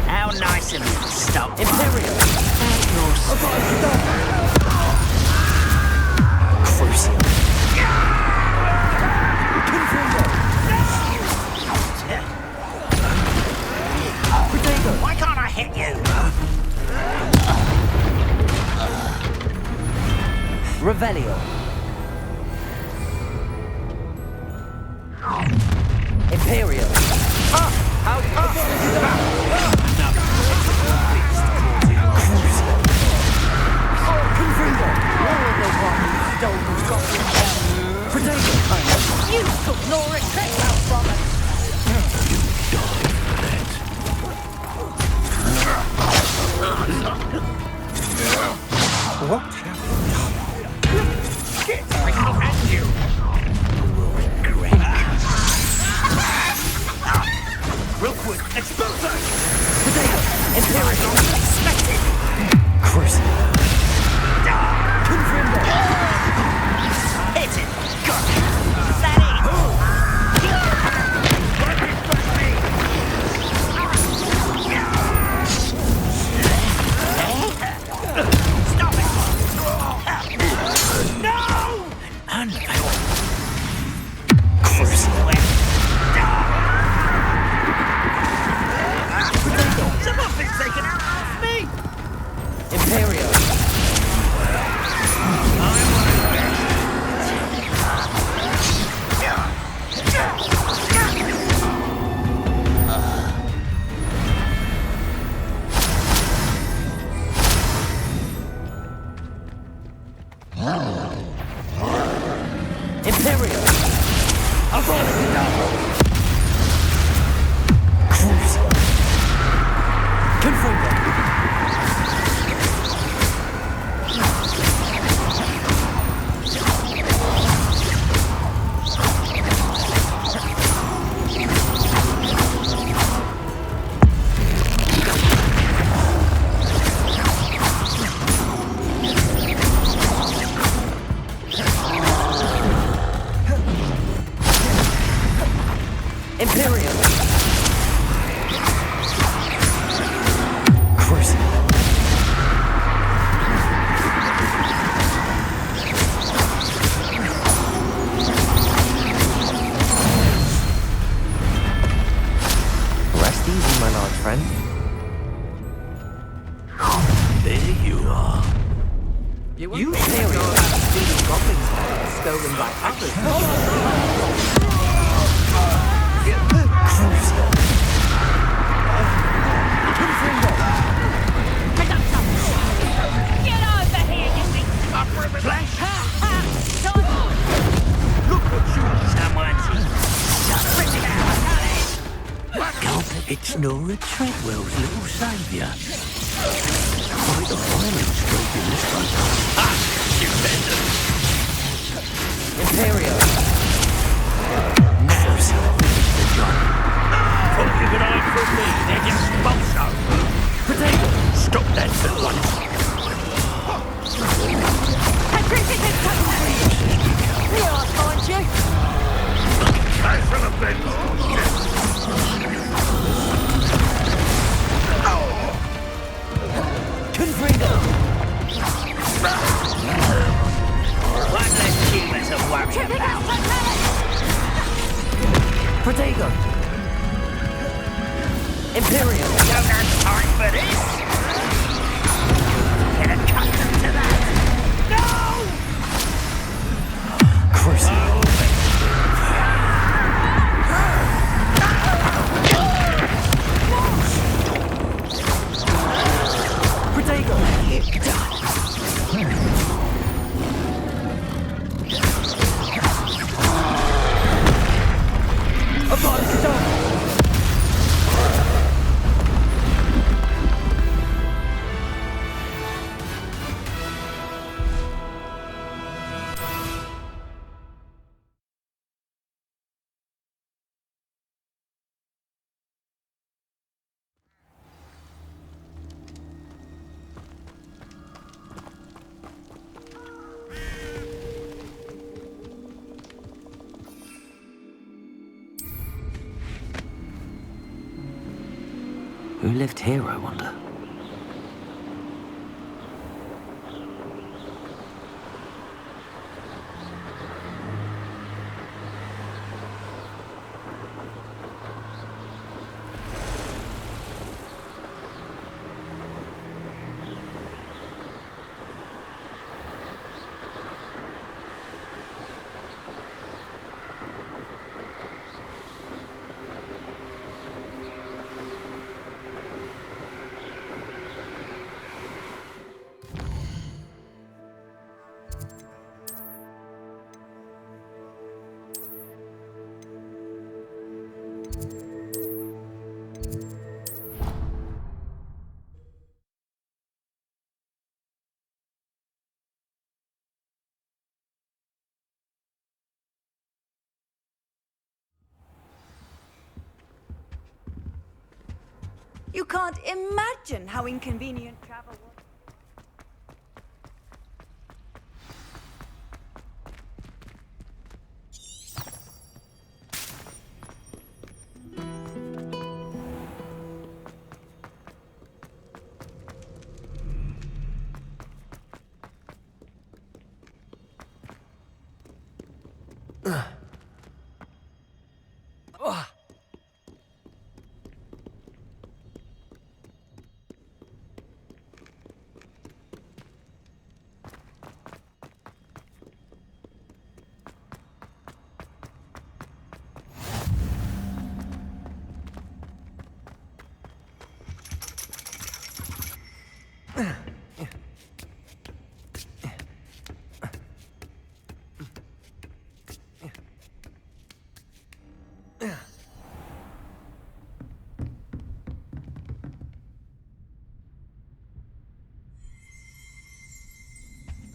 How nice of you to stop. Imperial. Crucial. Why can't I hit you? Revelio. Imperial. You took no retreat out from us! What have you done? Get at you! Real quick, expulso! Potato. Imperial. Unexpected. Crucial. Confirmed. Hit it. Got it. Is that it? Stop it! No! Someone been taken out off me! Imperial. Imperial. Crucial. Confirmed. Imperial. Crucial. Rest easy, my large friend. There you are. You say know about stealing goblins' heads stolen by others. Get over here, you big Flash! Look what you someone's spit it out! It's Nora Treadwell's little saviour. Quite a violent stroke in this one. Ah, you better. Imperial. Now she'll finish the job. Thought you could hide from me, they're just Bolso! Potato. Stop that at once. Petrificus totalis! Here, I'll find you! I shall have been. Confringo. One less human to worry about. Potato. Imperial. Don't have time for this! Get accustomed to that! No! Crucial. Potato. Who lived here, I wonder? You can't imagine how inconvenient travel was.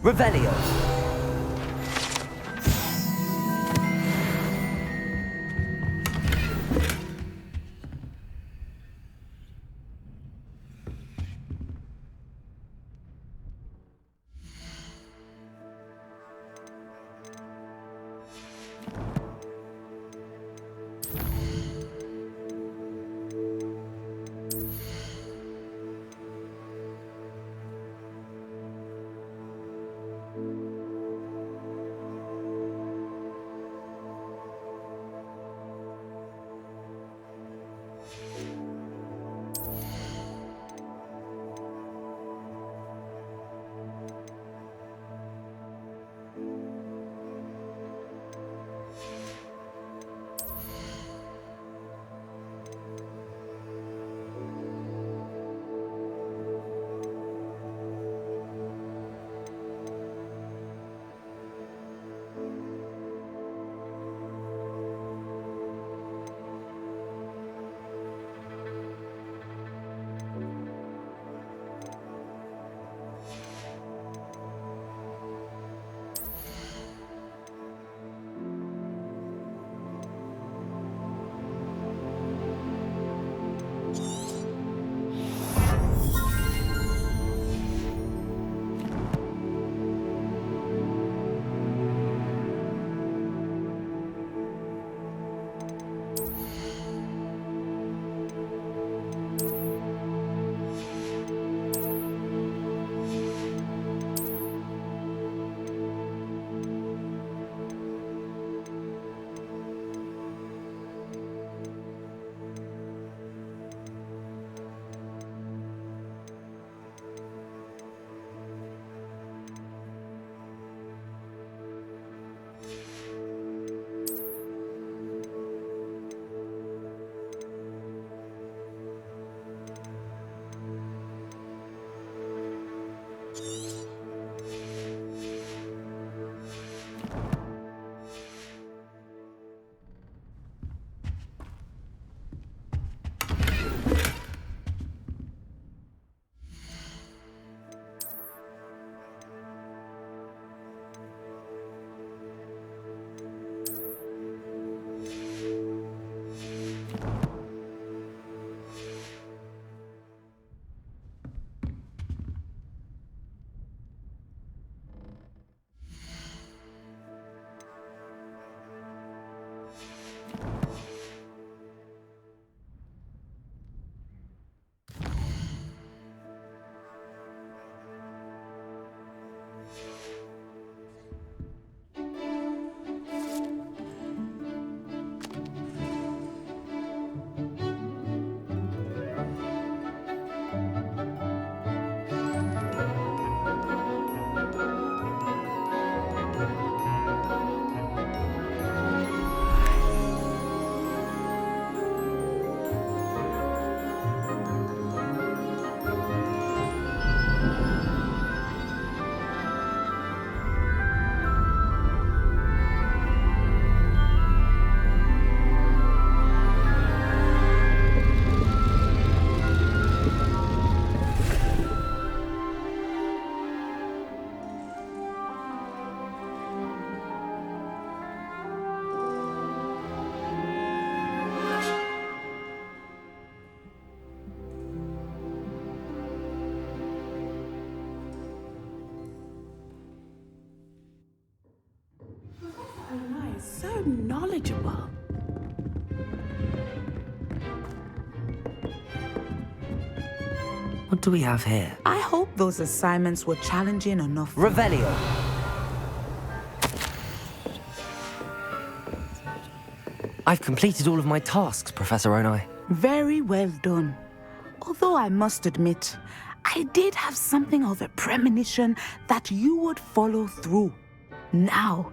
Revelio. knowledgeable. What do we have here? I hope those assignments were challenging enough. Revelio. I've completed all of my tasks, Professor Onai. Very well done. Although I must admit, I did have something of a premonition that you would follow through. Now,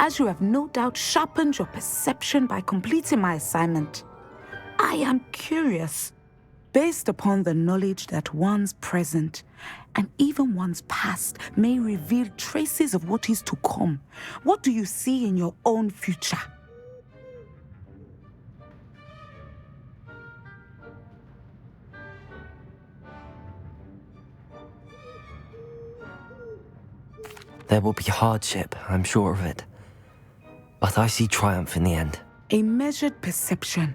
as you have no doubt sharpened your perception by completing my assignment, I am curious, based upon the knowledge that one's present and even one's past may reveal traces of what is to come. What do you see in your own future? There will be hardship, I'm sure of it. But I see triumph in the end. A measured perception.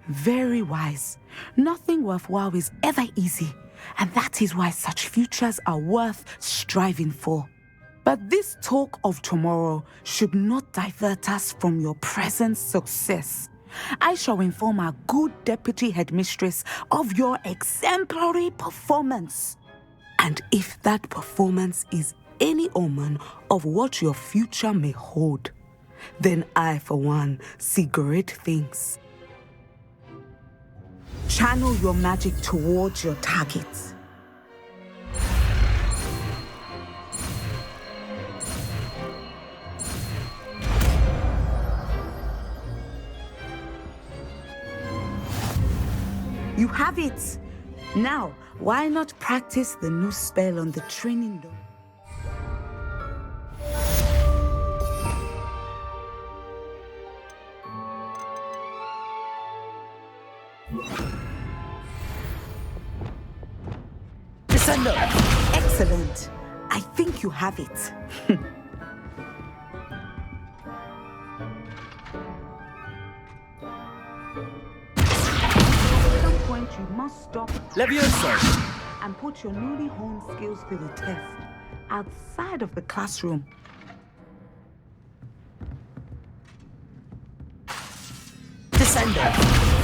Very wise. Nothing worthwhile is ever easy, and that is why such futures are worth striving for. But this talk of tomorrow should not divert us from your present success. I shall inform our good deputy headmistress of your exemplary performance. And if that performance is any omen of what your future may hold, then I, for one, see great things. Channel your magic towards your targets. You have it! Now, why not practice the new spell on the training door? Descendo! Excellent. I think you have it. At some point, you must stop Levioso! and put your newly honed skills to the test outside of the classroom. Descendo!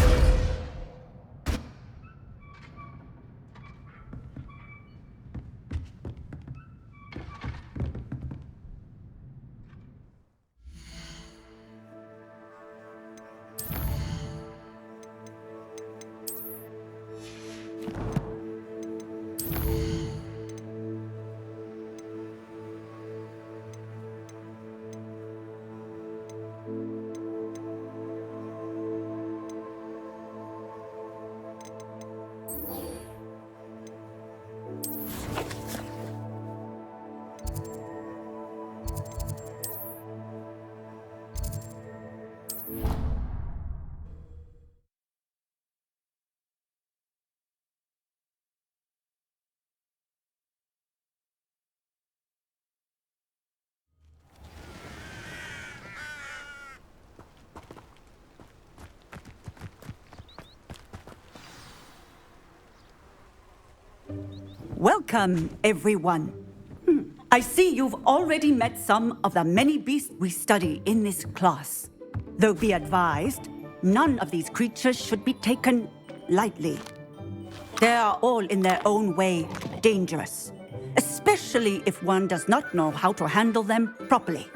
Welcome, everyone. I see you've already met some of the many beasts we study in this class. Though be advised, none of these creatures should be taken lightly. They are all in their own way dangerous, especially if one does not know how to handle them properly.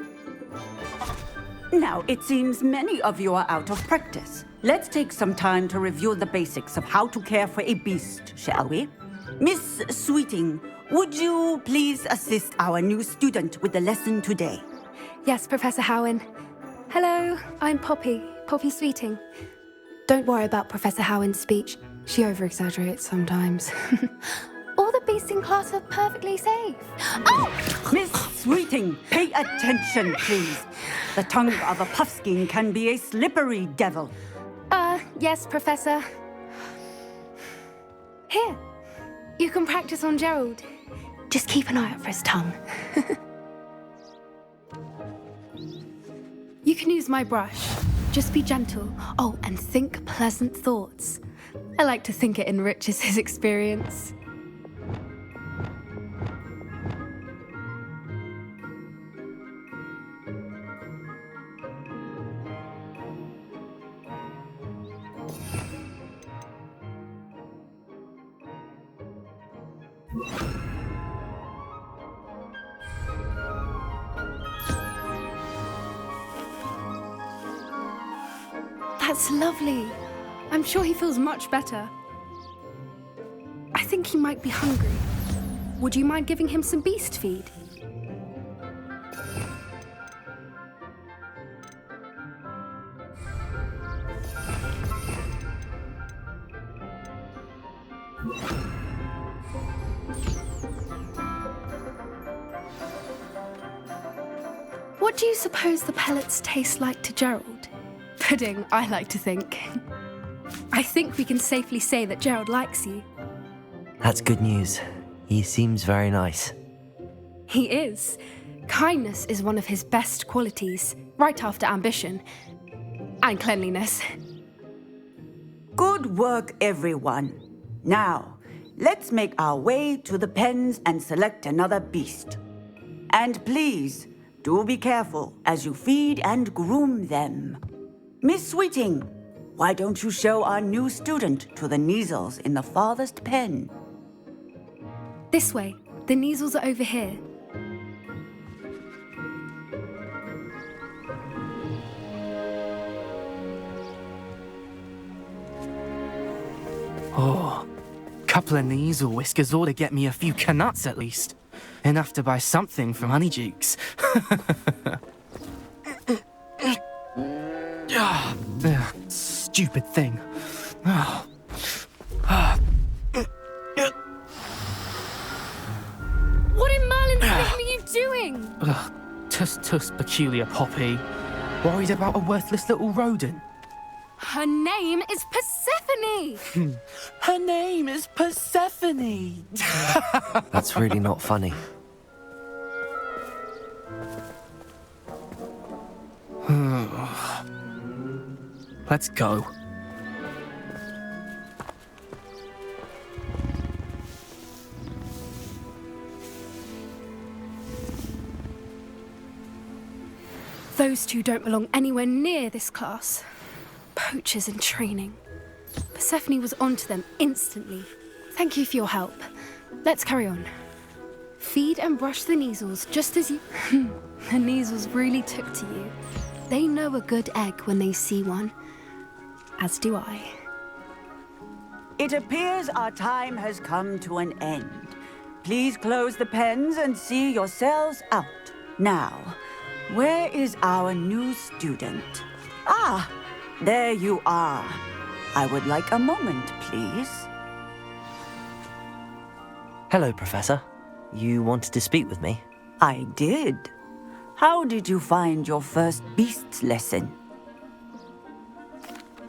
Now, it seems many of you are out of practice. Let's take some time to review the basics of how to care for a beast, shall we? Miss Sweeting, would you please assist our new student with the lesson today? Yes, Professor Howen. Hello, I'm Poppy Sweeting. Don't worry about Professor Howen's speech. She over-exaggerates sometimes. All the beasts in class are perfectly safe. Oh! Miss Sweeting, pay attention, please. The tongue of a puffskein can be a slippery devil. Yes, Professor. Here, you can practice on Gerald. Just keep an eye out for his tongue. You can use my brush. Just be gentle. Oh, and think pleasant thoughts. I like to think it enriches his experience. That's lovely. I'm sure he feels much better. I think he might be hungry. Would you mind giving him some beast feed? What do you suppose the pellets taste like to Gerald? Pudding, I like to think. I think we can safely say that Gerald likes you. That's good news. He seems very nice. He is. Kindness is one of his best qualities, right after ambition. And cleanliness. Good work, everyone. Now, let's make our way to the pens and select another beast. And please, do be careful as you feed and groom them. Miss Sweeting, why don't you show our new student to the Neasels in the farthest pen? This way. The Neasels are over here. Oh, couple of Neasel whiskers ought to get me a few canuts at least. Enough to buy something from Honeydukes. Stupid thing. What in Merlin's name are you doing? Tuss, peculiar Poppy. Worried about a worthless little rodent? Her name is Persephone! Her name is Persephone! That's really not funny. Let's go. Those two don't belong anywhere near this class. Poachers in training. Persephone was onto them instantly. Thank you for your help. Let's carry on. Feed and brush the Neasels just as you... The Neasels really took to you. They know a good egg when they see one. As do I. It appears our time has come to an end. Please close the pens and see yourselves out. Now, where is our new student? Ah, there you are. I would like a moment, please. Hello, Professor. You wanted to speak with me? I did. How did you find your first beasts lesson?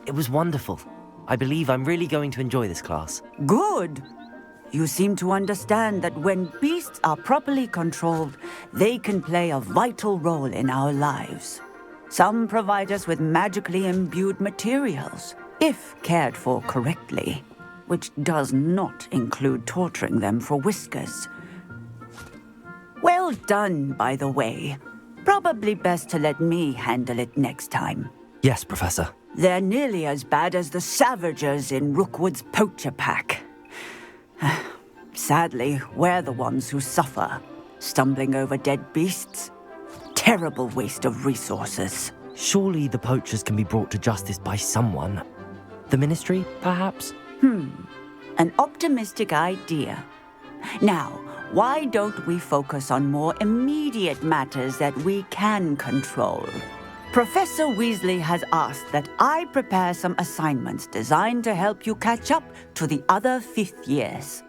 It was wonderful. I believe I'm really going to enjoy this class. Good. You seem to understand that when beasts are properly controlled, they can play a vital role in our lives. Some provide us with magically imbued materials, if cared for correctly, which does not include torturing them for whiskers. Well done, by the way. Probably best to let me handle it next time. Yes, Professor. They're nearly as bad as the Savagers in Rookwood's poacher pack. Sadly, we're the ones who suffer, stumbling over dead beasts. Terrible waste of resources. Surely the poachers can be brought to justice by someone. The Ministry, perhaps? An optimistic idea. Now, why don't we focus on more immediate matters that we can control? Professor Weasley has asked that I prepare some assignments designed to help you catch up to the other fifth years.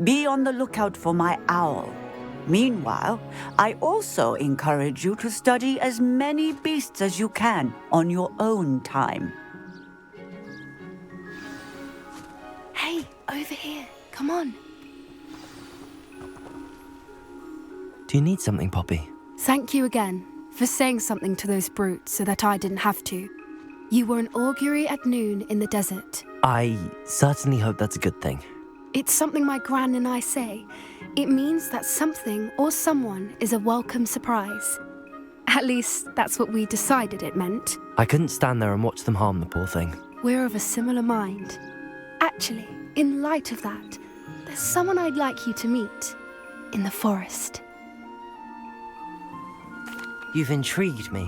Be on the lookout for my owl. Meanwhile, I also encourage you to study as many beasts as you can on your own time. Hey, over here. Come on. Do you need something, Poppy? Thank you again for saying something to those brutes so that I didn't have to. You were an augury at noon in the desert. I certainly hope that's a good thing. It's something my gran and I say. It means that something or someone is a welcome surprise. At least, that's what we decided it meant. I couldn't stand there and watch them harm the poor thing. We're of a similar mind. Actually, in light of that, there's someone I'd like you to meet. In the forest. You've intrigued me.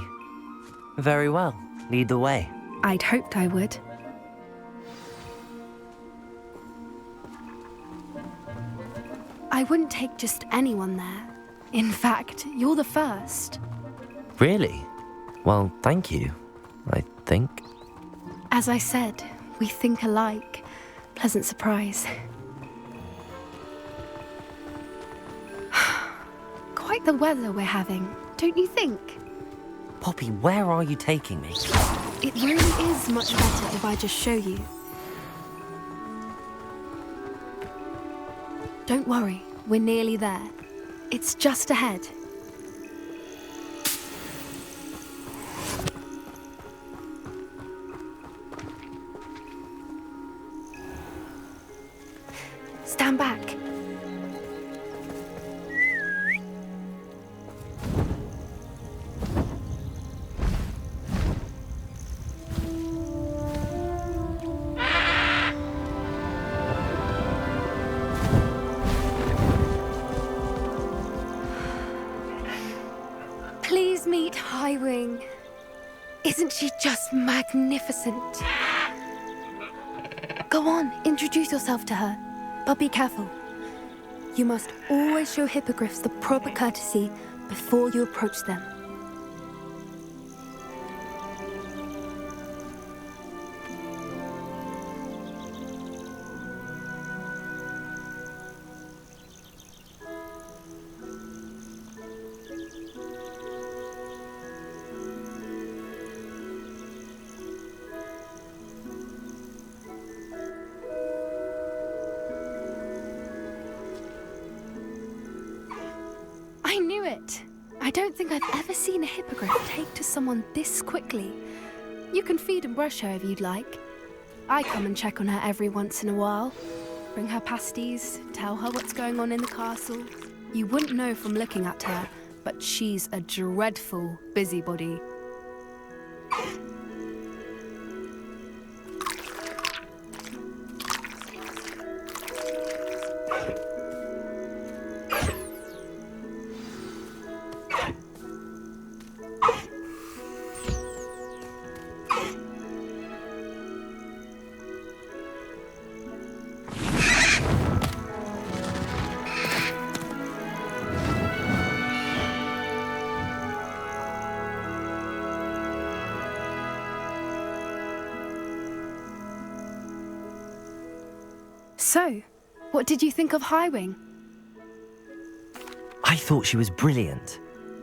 Very well. Lead the way. I'd hoped I would. I wouldn't take just anyone there. In fact, you're the first. Really? Well, thank you, I think. As I said, we think alike. Pleasant surprise. Quite the weather we're having, don't you think? Poppy, where are you taking me? It really is much better if I just show you. Don't worry, we're nearly there. It's just ahead. Stand back. Please meet Highwing. Isn't she just magnificent? Go on, introduce yourself to her. But be careful. You must always show hippogriffs the proper courtesy before you approach them. I knew it! I don't think I've ever seen a hippogriff take to someone this quickly. You can feed and brush her if you'd like. I come and check on her every once in a while. Bring her pasties, tell her what's going on in the castle. You wouldn't know from looking at her, but she's a dreadful busybody. So, what did you think of Highwing? I thought she was brilliant.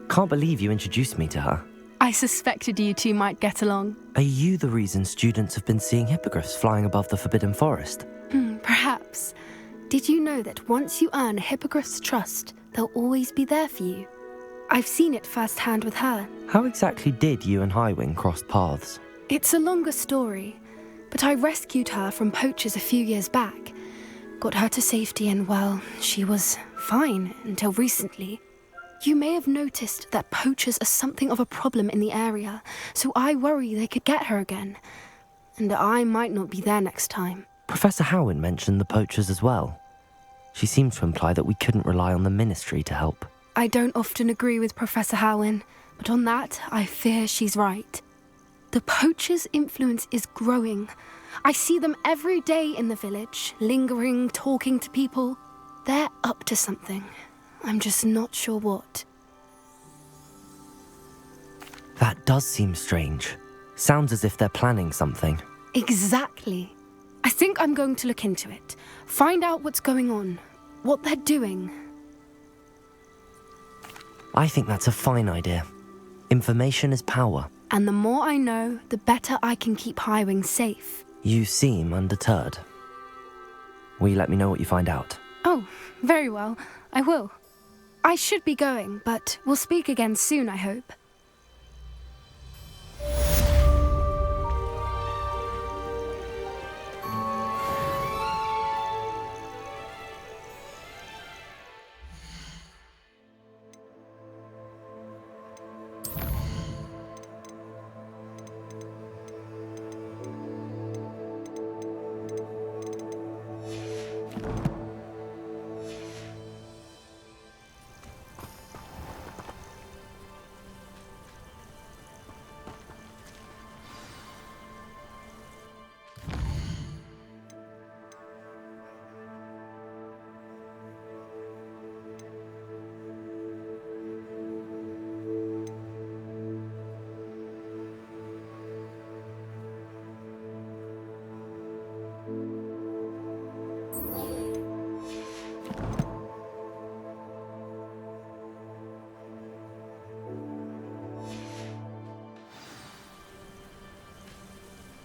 Can't believe you introduced me to her. I suspected you two might get along. Are you the reason students have been seeing hippogriffs flying above the Forbidden Forest? Perhaps. Did you know that once you earn a hippogriff's trust, they'll always be there for you? I've seen it firsthand with her. How exactly did you and Highwing cross paths? It's a longer story, but I rescued her from poachers a few years back. Got her to safety and, well, she was fine until recently. You may have noticed that poachers are something of a problem in the area, so I worry they could get her again. And I might not be there next time. Professor Howin mentioned the poachers as well. She seemed to imply that we couldn't rely on the ministry to help. I don't often agree with Professor Howin, but on that, I fear she's right. The poachers' influence is growing. I see them every day in the village, lingering, talking to people. They're up to something. I'm just not sure what. That does seem strange. Sounds as if they're planning something. Exactly. I think I'm going to look into it. Find out what's going on, what they're doing. I think that's a fine idea. Information is power. And the more I know, the better I can keep Highwing safe. You seem undeterred. Will you let me know what you find out? Oh, very well. I will. I should be going, but we'll speak again soon, I hope.